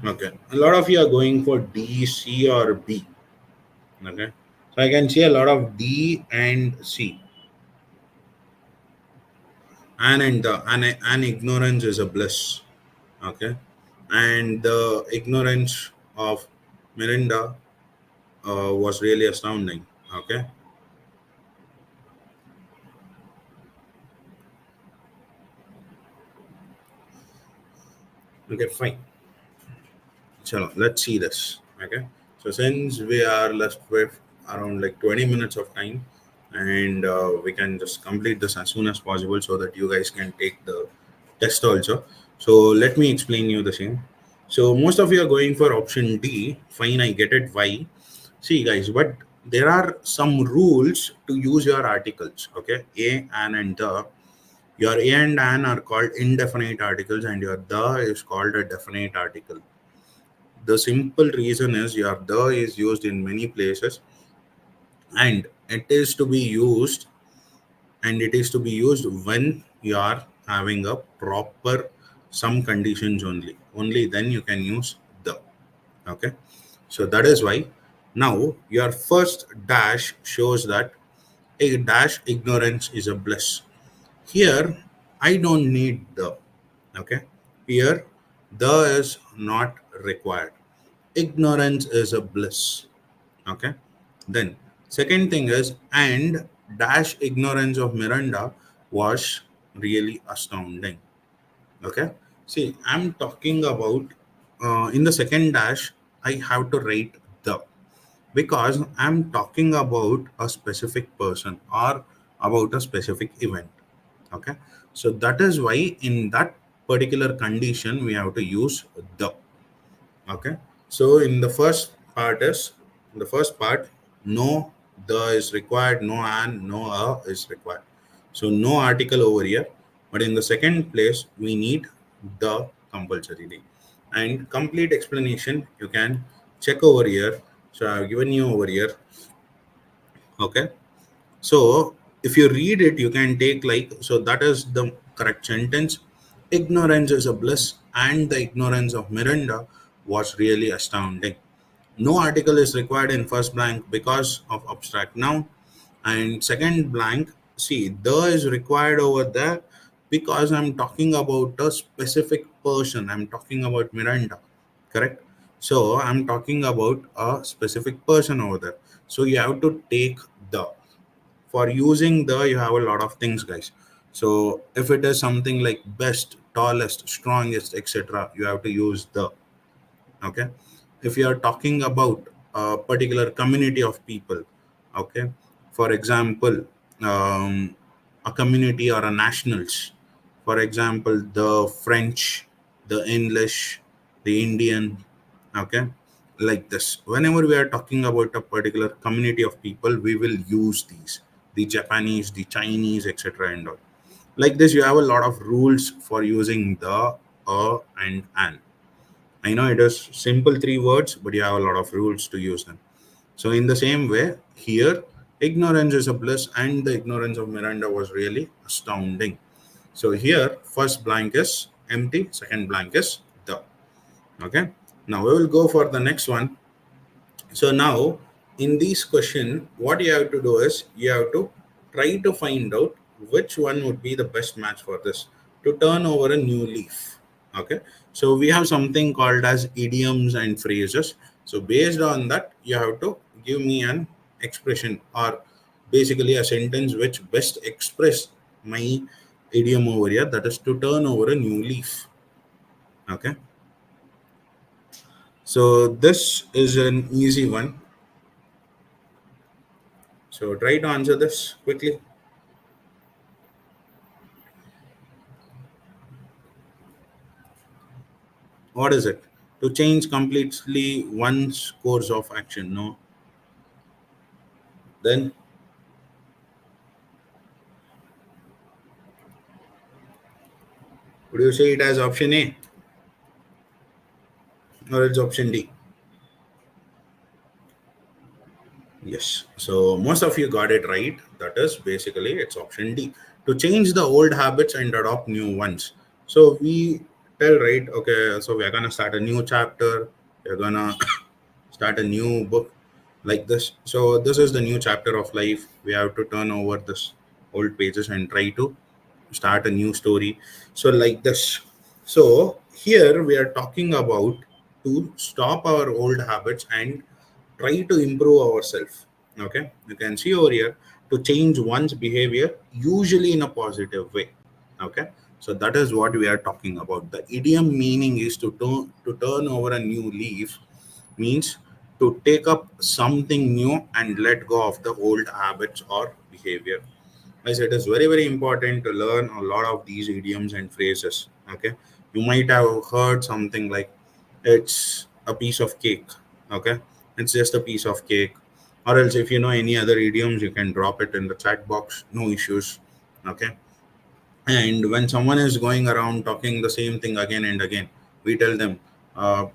Okay. A lot of you are going for D, C, or B. Okay. So I can see a lot of D and C. And ignorance is a bliss. Okay. And the ignorance of Mirinda was really astounding. Okay. Okay, fine. So let's see this. Okay. So since we are left with around like 20 minutes of time, and we can just complete this as soon as possible so that you guys can take the test also. So let me explain you the same. So most of you are going for option D. Fine, I get it. Why? See, guys, but there are some rules to use your articles. Okay, a, and the. Your a and an are called indefinite articles, and your the is called a definite article. The simple reason is your the is used in many places, and it is to be used when you are having a proper some conditions only then you can use the. Okay, so that is why now your first dash shows that a dash ignorance is a bliss. Here I don't need the. Okay, here the is not required. Ignorance is a bliss. Okay, then second thing is and dash ignorance of Miranda was really astounding. Okay, see, I'm talking about in the second dash, I have to write the, because I'm talking about a specific person or about a specific event. Okay, so that is why in that particular condition we have to use the. Okay, so in the first part, no the is required, no and no a is required. So no article over here, but in the second place we need the compulsorily. And complete explanation you can check over here. So I've given you over here. Okay, so if you read it, you can take like, so that is the correct sentence. Ignorance is a bliss, and the ignorance of Miranda was really astounding. No article is required in first blank because of abstract noun, and second blank, see, the is required over there because I'm talking about a specific person. I'm talking about Miranda, correct? So I'm talking about a specific person over there. So you have to take the. For using the, you have a lot of things, guys. So if it is something like best, tallest, strongest, etc., you have to use the. Okay, if you are talking about a particular community of people, okay, for example, a community or a nationals, for example, the French, the English, the Indian. Okay, like this, whenever we are talking about a particular community of people, we will use these, the Japanese, the Chinese, etc., and all. Like this, you have a lot of rules for using the, and an. I know it is simple three words, but you have a lot of rules to use them. So, in the same way, here, ignorance is a bliss, and the ignorance of Miranda was really astounding. So, here, first blank is empty, second blank is the. Okay. Now, we will go for the next one. So now in this question, what you have to do is you have to try to find out which one would be the best match for this to turn over a new leaf. Okay. So we have something called as idioms and phrases. So based on that, you have to give me an expression or basically a sentence which best express my idiom over here, that is to turn over a new leaf. Okay. So this is an easy one. So try to answer this quickly. What is it? To change completely one's course of action. No. Then would you say it as option A or it's option D? Yes. So most of you got it right. That is basically it's option D. To change the old habits and adopt new ones. So we tell, right, okay, so we're gonna start a new chapter, we're gonna start a new book like this. So this is the new chapter of life. We have to turn over this old pages and try to start a new story. So like this. So here we are talking about to stop our old habits and try to improve ourselves. Okay, you can see over here, to change one's behavior usually in a positive way. Okay, so that is what we are talking about. The idiom meaning is to turn over a new leaf, means to take up something new and let go of the old habits or behavior. As it is very very important to learn a lot of these idioms and phrases. Okay, you might have heard something like it's a piece of cake. Okay, it's just a piece of cake. Or else if you know any other idioms, you can drop it in the chat box, no issues. Okay, and when someone is going around talking the same thing again and again, we tell them,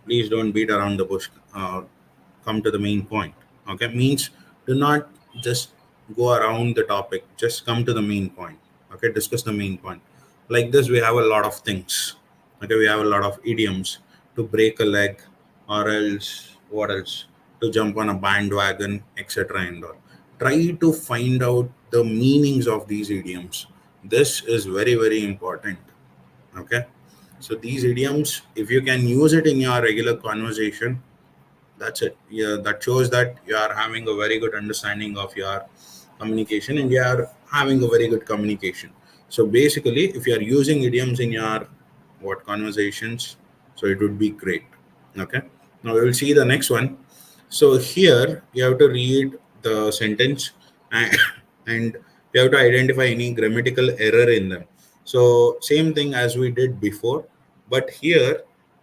please don't beat around the bush, come to the main point. Okay, means do not just go around the topic, just come to the main point. Okay, discuss the main point. Like this, we have a lot of things. Okay, we have a lot of idioms: to break a leg, or else what else, to jump on a bandwagon, etc., and all. Try to find out the meanings of these idioms. This is very very important. Okay, so these idioms, if you can use it in your regular conversation, that's it. Yeah, that shows that you are having a very good understanding of your communication and you are having a very good communication. So basically, if you are using idioms in your what conversations, so it would be great. Okay. Now we will see the next one. So here you have to read the sentence and, and you have to identify any grammatical error in them. So same thing as we did before, but here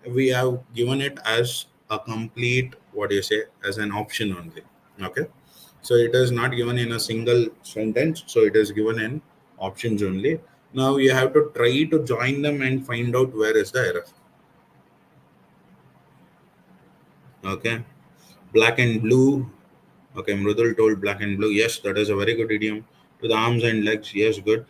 we have given it as a complete what do you say as an option only. Okay, so it is not given in a single sentence, so it is given in options only. Now you have to try to join them and find out where is the error. Okay, black and blue. Okay, Mrudul told black and blue. Yes, that is a very good idiom. To the arms and legs. Yes, good.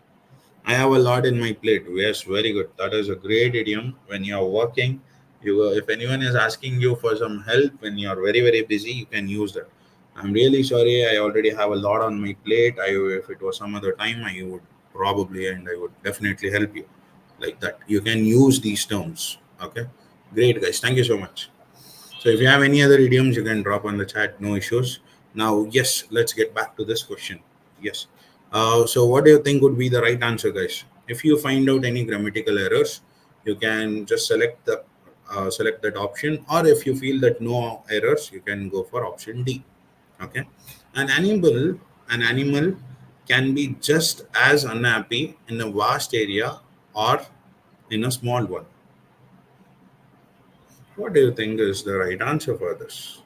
I have a lot in my plate. Yes, very good. That is a great idiom. When you are working, if anyone is asking you for some help when you are very very busy, you can use that. I'm really sorry. I already have a lot on my plate. If it was some other time, I would probably and I would definitely help you like that. You can use these terms. Okay, great guys. Thank you so much. So if you have any other idioms, you can drop on the chat. No issues. Now, yes, let's get back to this question. Yes. So what do you think would be the right answer, guys? If you find out any grammatical errors, you can just select that option, or if you feel that no errors, you can go for option D. Okay. An animal, an animal can be just as unhappy in a vast area or in a small one. What do you think is the right answer for this?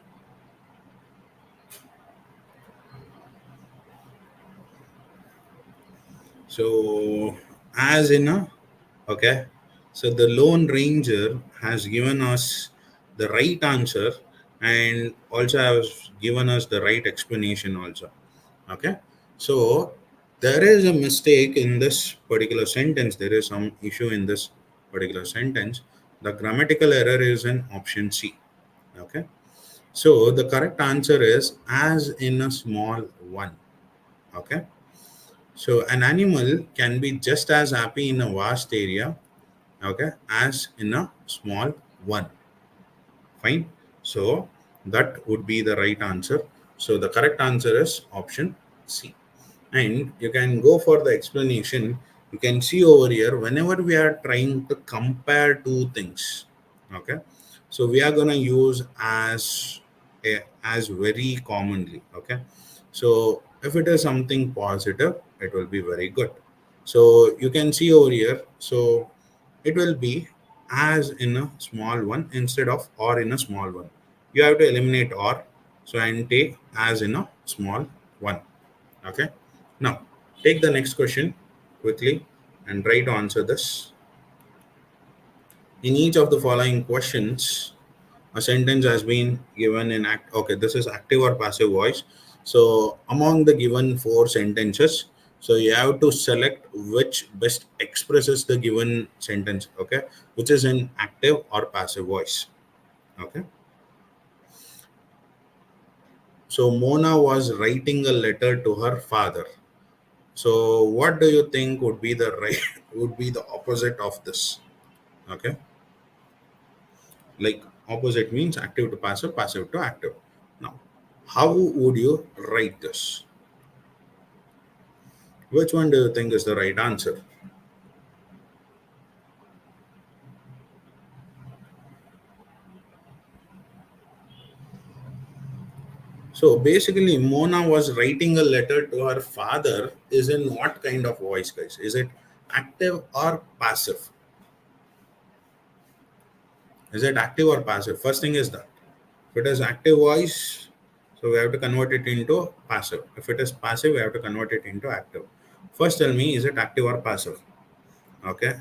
So, as in a okay, so the Lone Ranger has given us the right answer and also has given us the right explanation also. Okay, so there is a mistake in this particular sentence. There is some issue in this particular sentence. The grammatical error is in option C. Okay, so the correct answer is as in a small one. Okay, so an animal can be just as happy in a vast area, okay, as in a small one. Fine. So that would be the right answer. So the correct answer is option C. And you can go for the explanation. You can see over here whenever we are trying to compare two things. Okay. So we are gonna use as very commonly. Okay. So if it is something positive, it will be very good. So you can see over here. So it will be as in a small one instead of or in a small one. You have to eliminate or. So and take as in a small one. Okay. Now take the next question quickly and try to answer this. In each of the following questions, a sentence has been given in act. Okay, this is active or passive voice. So among the given four sentences, so you have to select which best expresses the given sentence. Okay, which is in active or passive voice. Okay, so Mona was writing a letter to her father. So what do you think would be the right would be the opposite of this? Okay, like opposite means active to passive, passive to active. Now, how would you write this? Which one do you think is the right answer? So basically, Mona was writing a letter to her father. Is in what kind of voice, guys? Is it active or passive? Is it active or passive? First thing is that. If it is active voice, so we have to convert it into passive. If it is passive, we have to convert it into active. First, tell me, is it active or passive? Okay.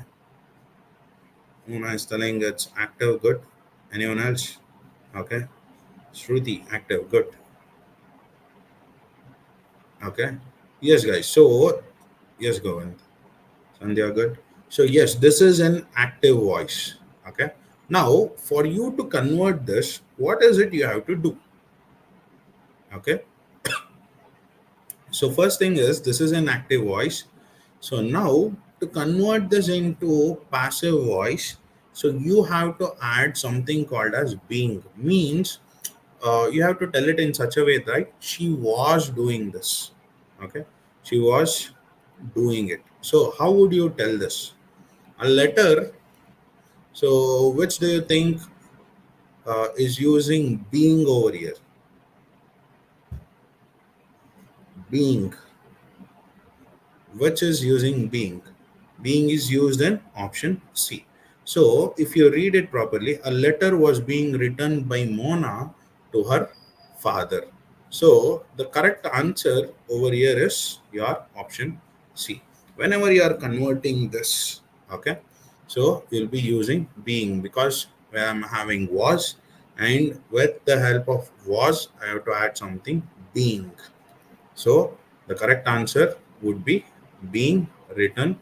Mona is telling it's active, good. Anyone else? Okay. Shruti, active, good. Okay. Yes, guys. So, yes, Govind. Sandhya, good. So, yes, this is an active voice. Okay. Now, for you to convert this, what is it you have to do? Okay. So, first thing is this is an active voice. So, now to convert this into passive voice, so you have to add something called as being. Means you have to tell it in such a way that she was doing this. Okay, she was doing it. So how would you tell this? A letter. So which do you think is using being over here? Being. Which is using being? Being is used in option C. So if you read it properly, a letter was being written by Mona to her father. So the correct answer over here is your option C. Whenever you are converting this, okay, so you'll be using being, because where I'm having was, and with the help of was, I have to add something being. So the correct answer would be being written.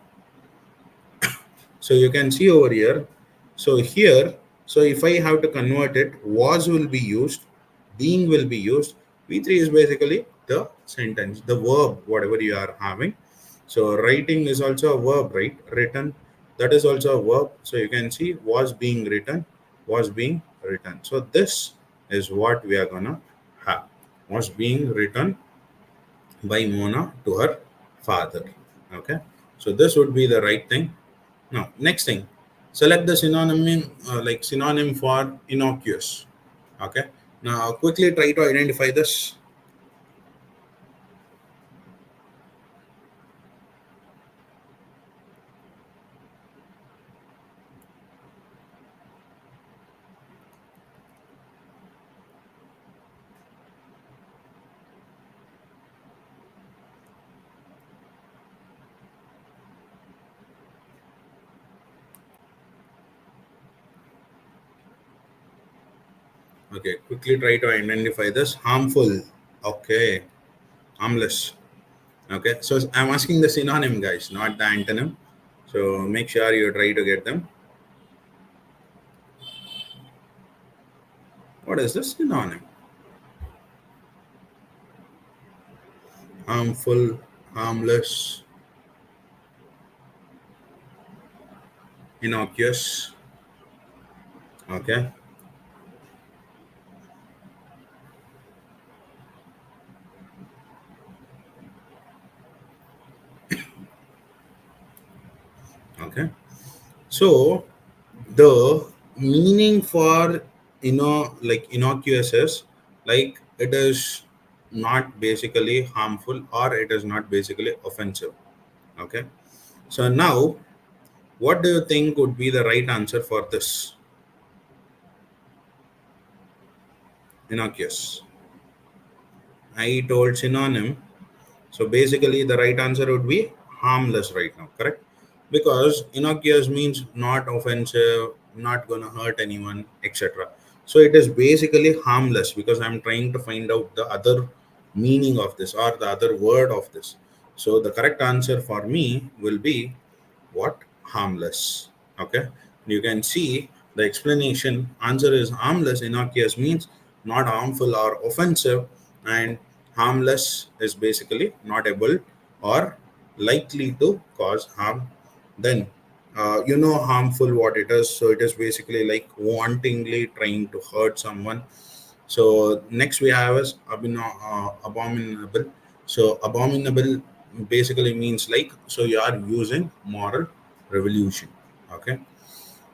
So you can see over here. So here, so if I have to convert it, was will be used, being will be used. V3 is basically the sentence, the verb, whatever you are having. So writing is also a verb, right? Written, that is also a verb. So you can see was being written, was being written. So this is what we are gonna have. Was being written by Mona to her father. Okay, so this would be the right thing. Now, next thing, select the synonym, like synonym for innocuous. Okay, now quickly try to identify this. Okay, quickly try to identify this. Harmful. Okay, harmless. Okay, so I'm asking the synonym, guys, not the antonym. So make sure you try to get them. What is the synonym? Harmful, harmless, innocuous. Okay, okay. So the meaning for like innocuous is like it is not basically harmful, or it is not basically offensive. Okay, so now what do you think would be the right answer for this? Innocuous. I told synonym. So basically, the right answer would be harmless right now, correct? Because innocuous means not offensive, not gonna hurt anyone, etc. So it is basically harmless, because I'm trying to find out the other meaning of this, or the other word of this. So the correct answer for me will be what? Harmless. Okay, you can see the explanation. Answer is harmless. Innocuous means not harmful or offensive, and harmless is basically not able or likely to cause harm. Then harmful what it is. So it is basically like wantingly trying to hurt someone. So next we have is abominable. So abominable basically means like, so you are using moral revolution. Okay.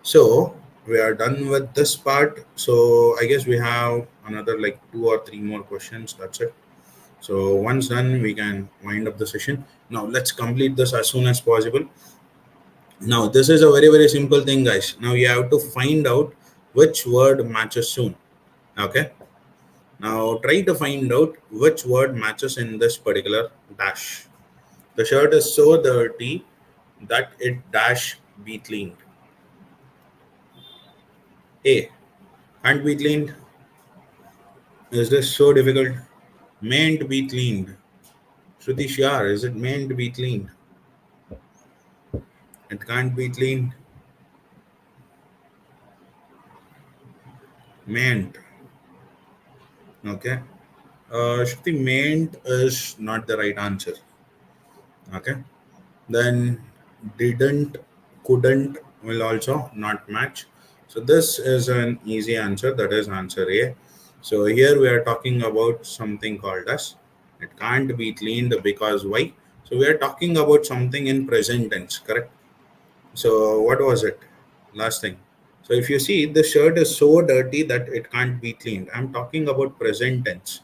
So we are done with this part. So I guess we have another like two or three more questions. That's it. So once done, we can wind up the session. Now let's complete this as soon as possible. Now this is a very very simple thing, guys. Now you have to find out which word matches soon. Okay. Now try to find out which word matches in this particular dash. The shirt is so dirty that it dash be cleaned. A. Can't be cleaned. Is this so difficult? Mayn't be cleaned. Shruti Shar, is it meant to be cleaned? It can't be cleaned. Mayn't. Okay. Shruti, mayn't is not the right answer. Okay. Then didn't, couldn't will also not match. So this is an easy answer. That is answer A. So here we are talking about something called as It can't be cleaned because why? So we are talking about something in present tense, correct? So what was it? Last thing. So if you see, the shirt is so dirty that it can't be cleaned. I'm talking about present tense.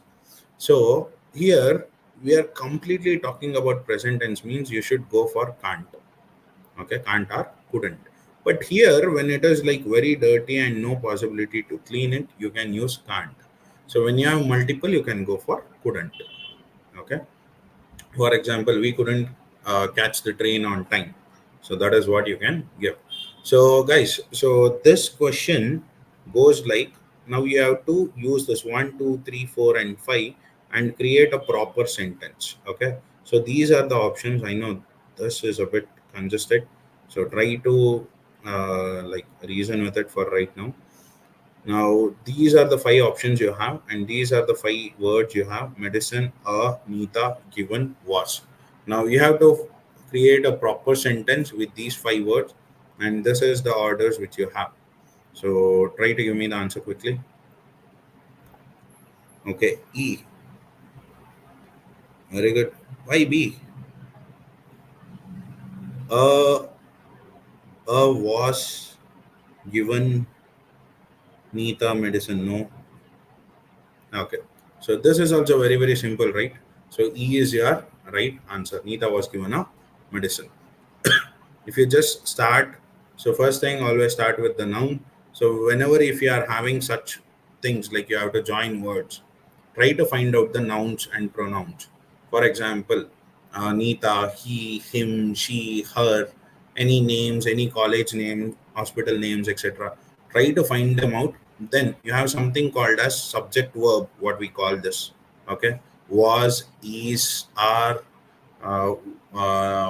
So here we are completely talking about present tense, means you should go for can't. Okay, can't or couldn't. But here when it is like very dirty and no possibility to clean it, you can use can't. So when you have multiple, you can go for couldn't. Okay. For example, we couldn't catch the train on time. So that is what you can give. So guys, so this question goes like, now you have to use this 1, 2, 3, 4 and 5 and create a proper sentence. Okay, so these are the options. I know this is a bit congested, so try to like reason with it for right now. Now, these are the five options you have, and these are the five words you have: medicine, a, Nita, given, was. Now, you have to create a proper sentence with these five words, and this is the orders which you have. So, try to give me the answer quickly. Okay, E. Very good. Why B? A, a was given Nita medicine. No. Okay. So this is also very, very simple, right? So E is your right answer. Nita was given a medicine. If you just start, so first thing, always start with the noun. So whenever if you are having such things like you have to join words, try to find out the nouns and pronouns. For example, Nita, he, him, she, her, any names, any college name, hospital names, etc. Try to find them out. Then you have something called as subject verb, what we call this. Okay, was, is, are, uh,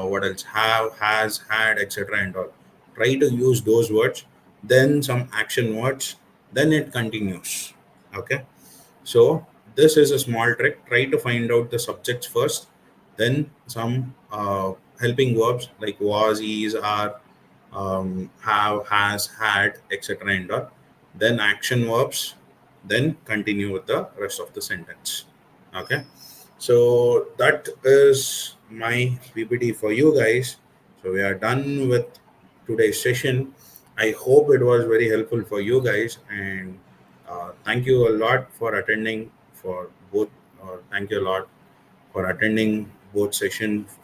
what else, have, has, had, etc. and all. Try to use those words, then some action words, then it continues. Okay, so this is a small trick. Try to find out the subjects first, then some helping verbs like was, is, are, have, has, had, etc. and all. Then action verbs, then continue with the rest of the sentence. Okay, so that is my PPT for you guys. So we are done with today's session. I hope it was very helpful for you guys, and thank you a lot for attending for both. Thank you a lot for attending both sessions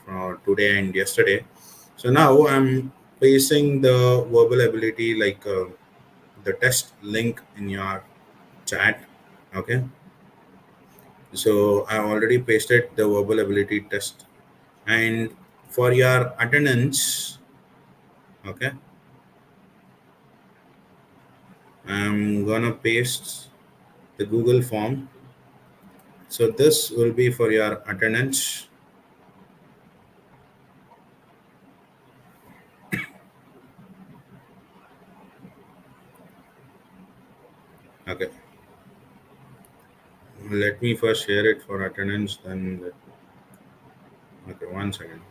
today and yesterday. So now I'm pasting the verbal ability like the test link in your chat. Okay, so I already pasted the verbal ability test, and for your attendance, okay, I'm gonna paste the Google form. So this will be for your attendance. Okay, let me first share it for attendance, then okay, 1 second.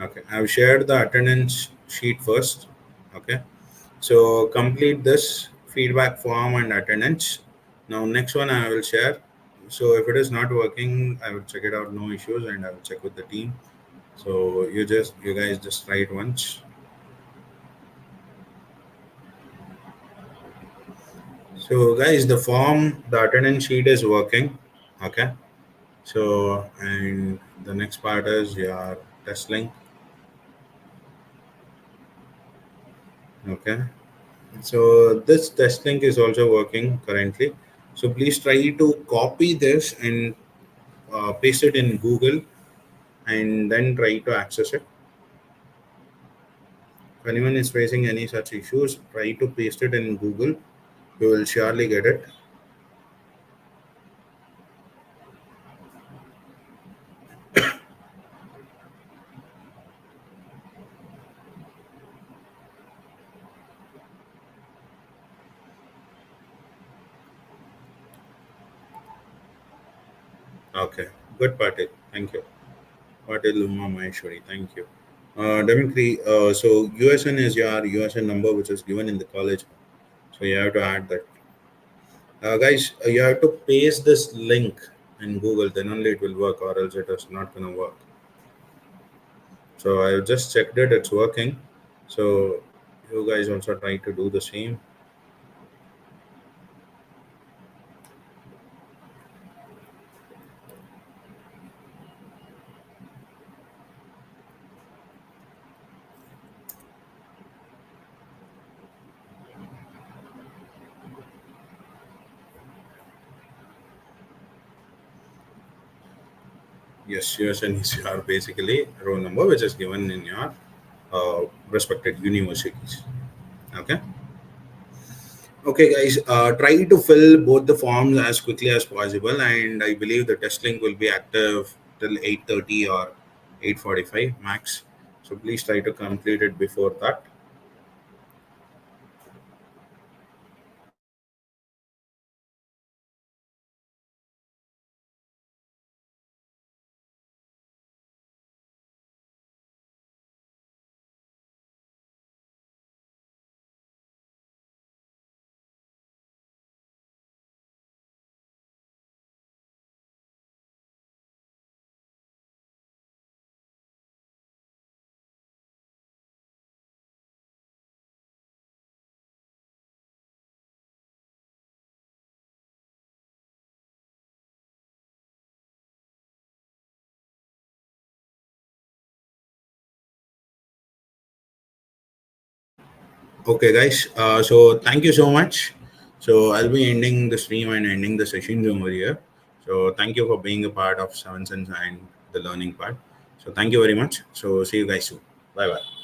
Okay, I've shared the attendance sheet first. Okay, so complete this feedback form and attendance. Now next one I will share. So if it is not working, I will check it out, no issues, and I will check with the team. So you guys just try it once. So guys, the form, the attendance sheet is working. Okay. So and the next part is your test link. Okay. So this test link is also working currently. So please try to copy this and paste it in Google, and then try to access it. If anyone is facing any such issues, try to paste it in Google. You will surely get it. Okay. Good, Patil. Thank you. Patil Uma Maheshwari. Thank you. Definitely. So USN is your USN number, which is given in the college. So you have to add that. Guys, you have to paste this link in Google, then only it will work, or else it is not going to work. So I just checked it, it's working. So you guys also try to do the same. Yes, USN is your basically roll number, which is given in your respected universities. Okay. Okay, guys, try to fill both the forms as quickly as possible, and I believe the test link will be active till 8:30 or 8:45 max. So please try to complete it before that. Okay, guys. So thank you so much. So I'll be ending the stream and ending the session over here. So thank you for being a part of Seven Sense and the learning part. So thank you very much. So see you guys soon. Bye bye.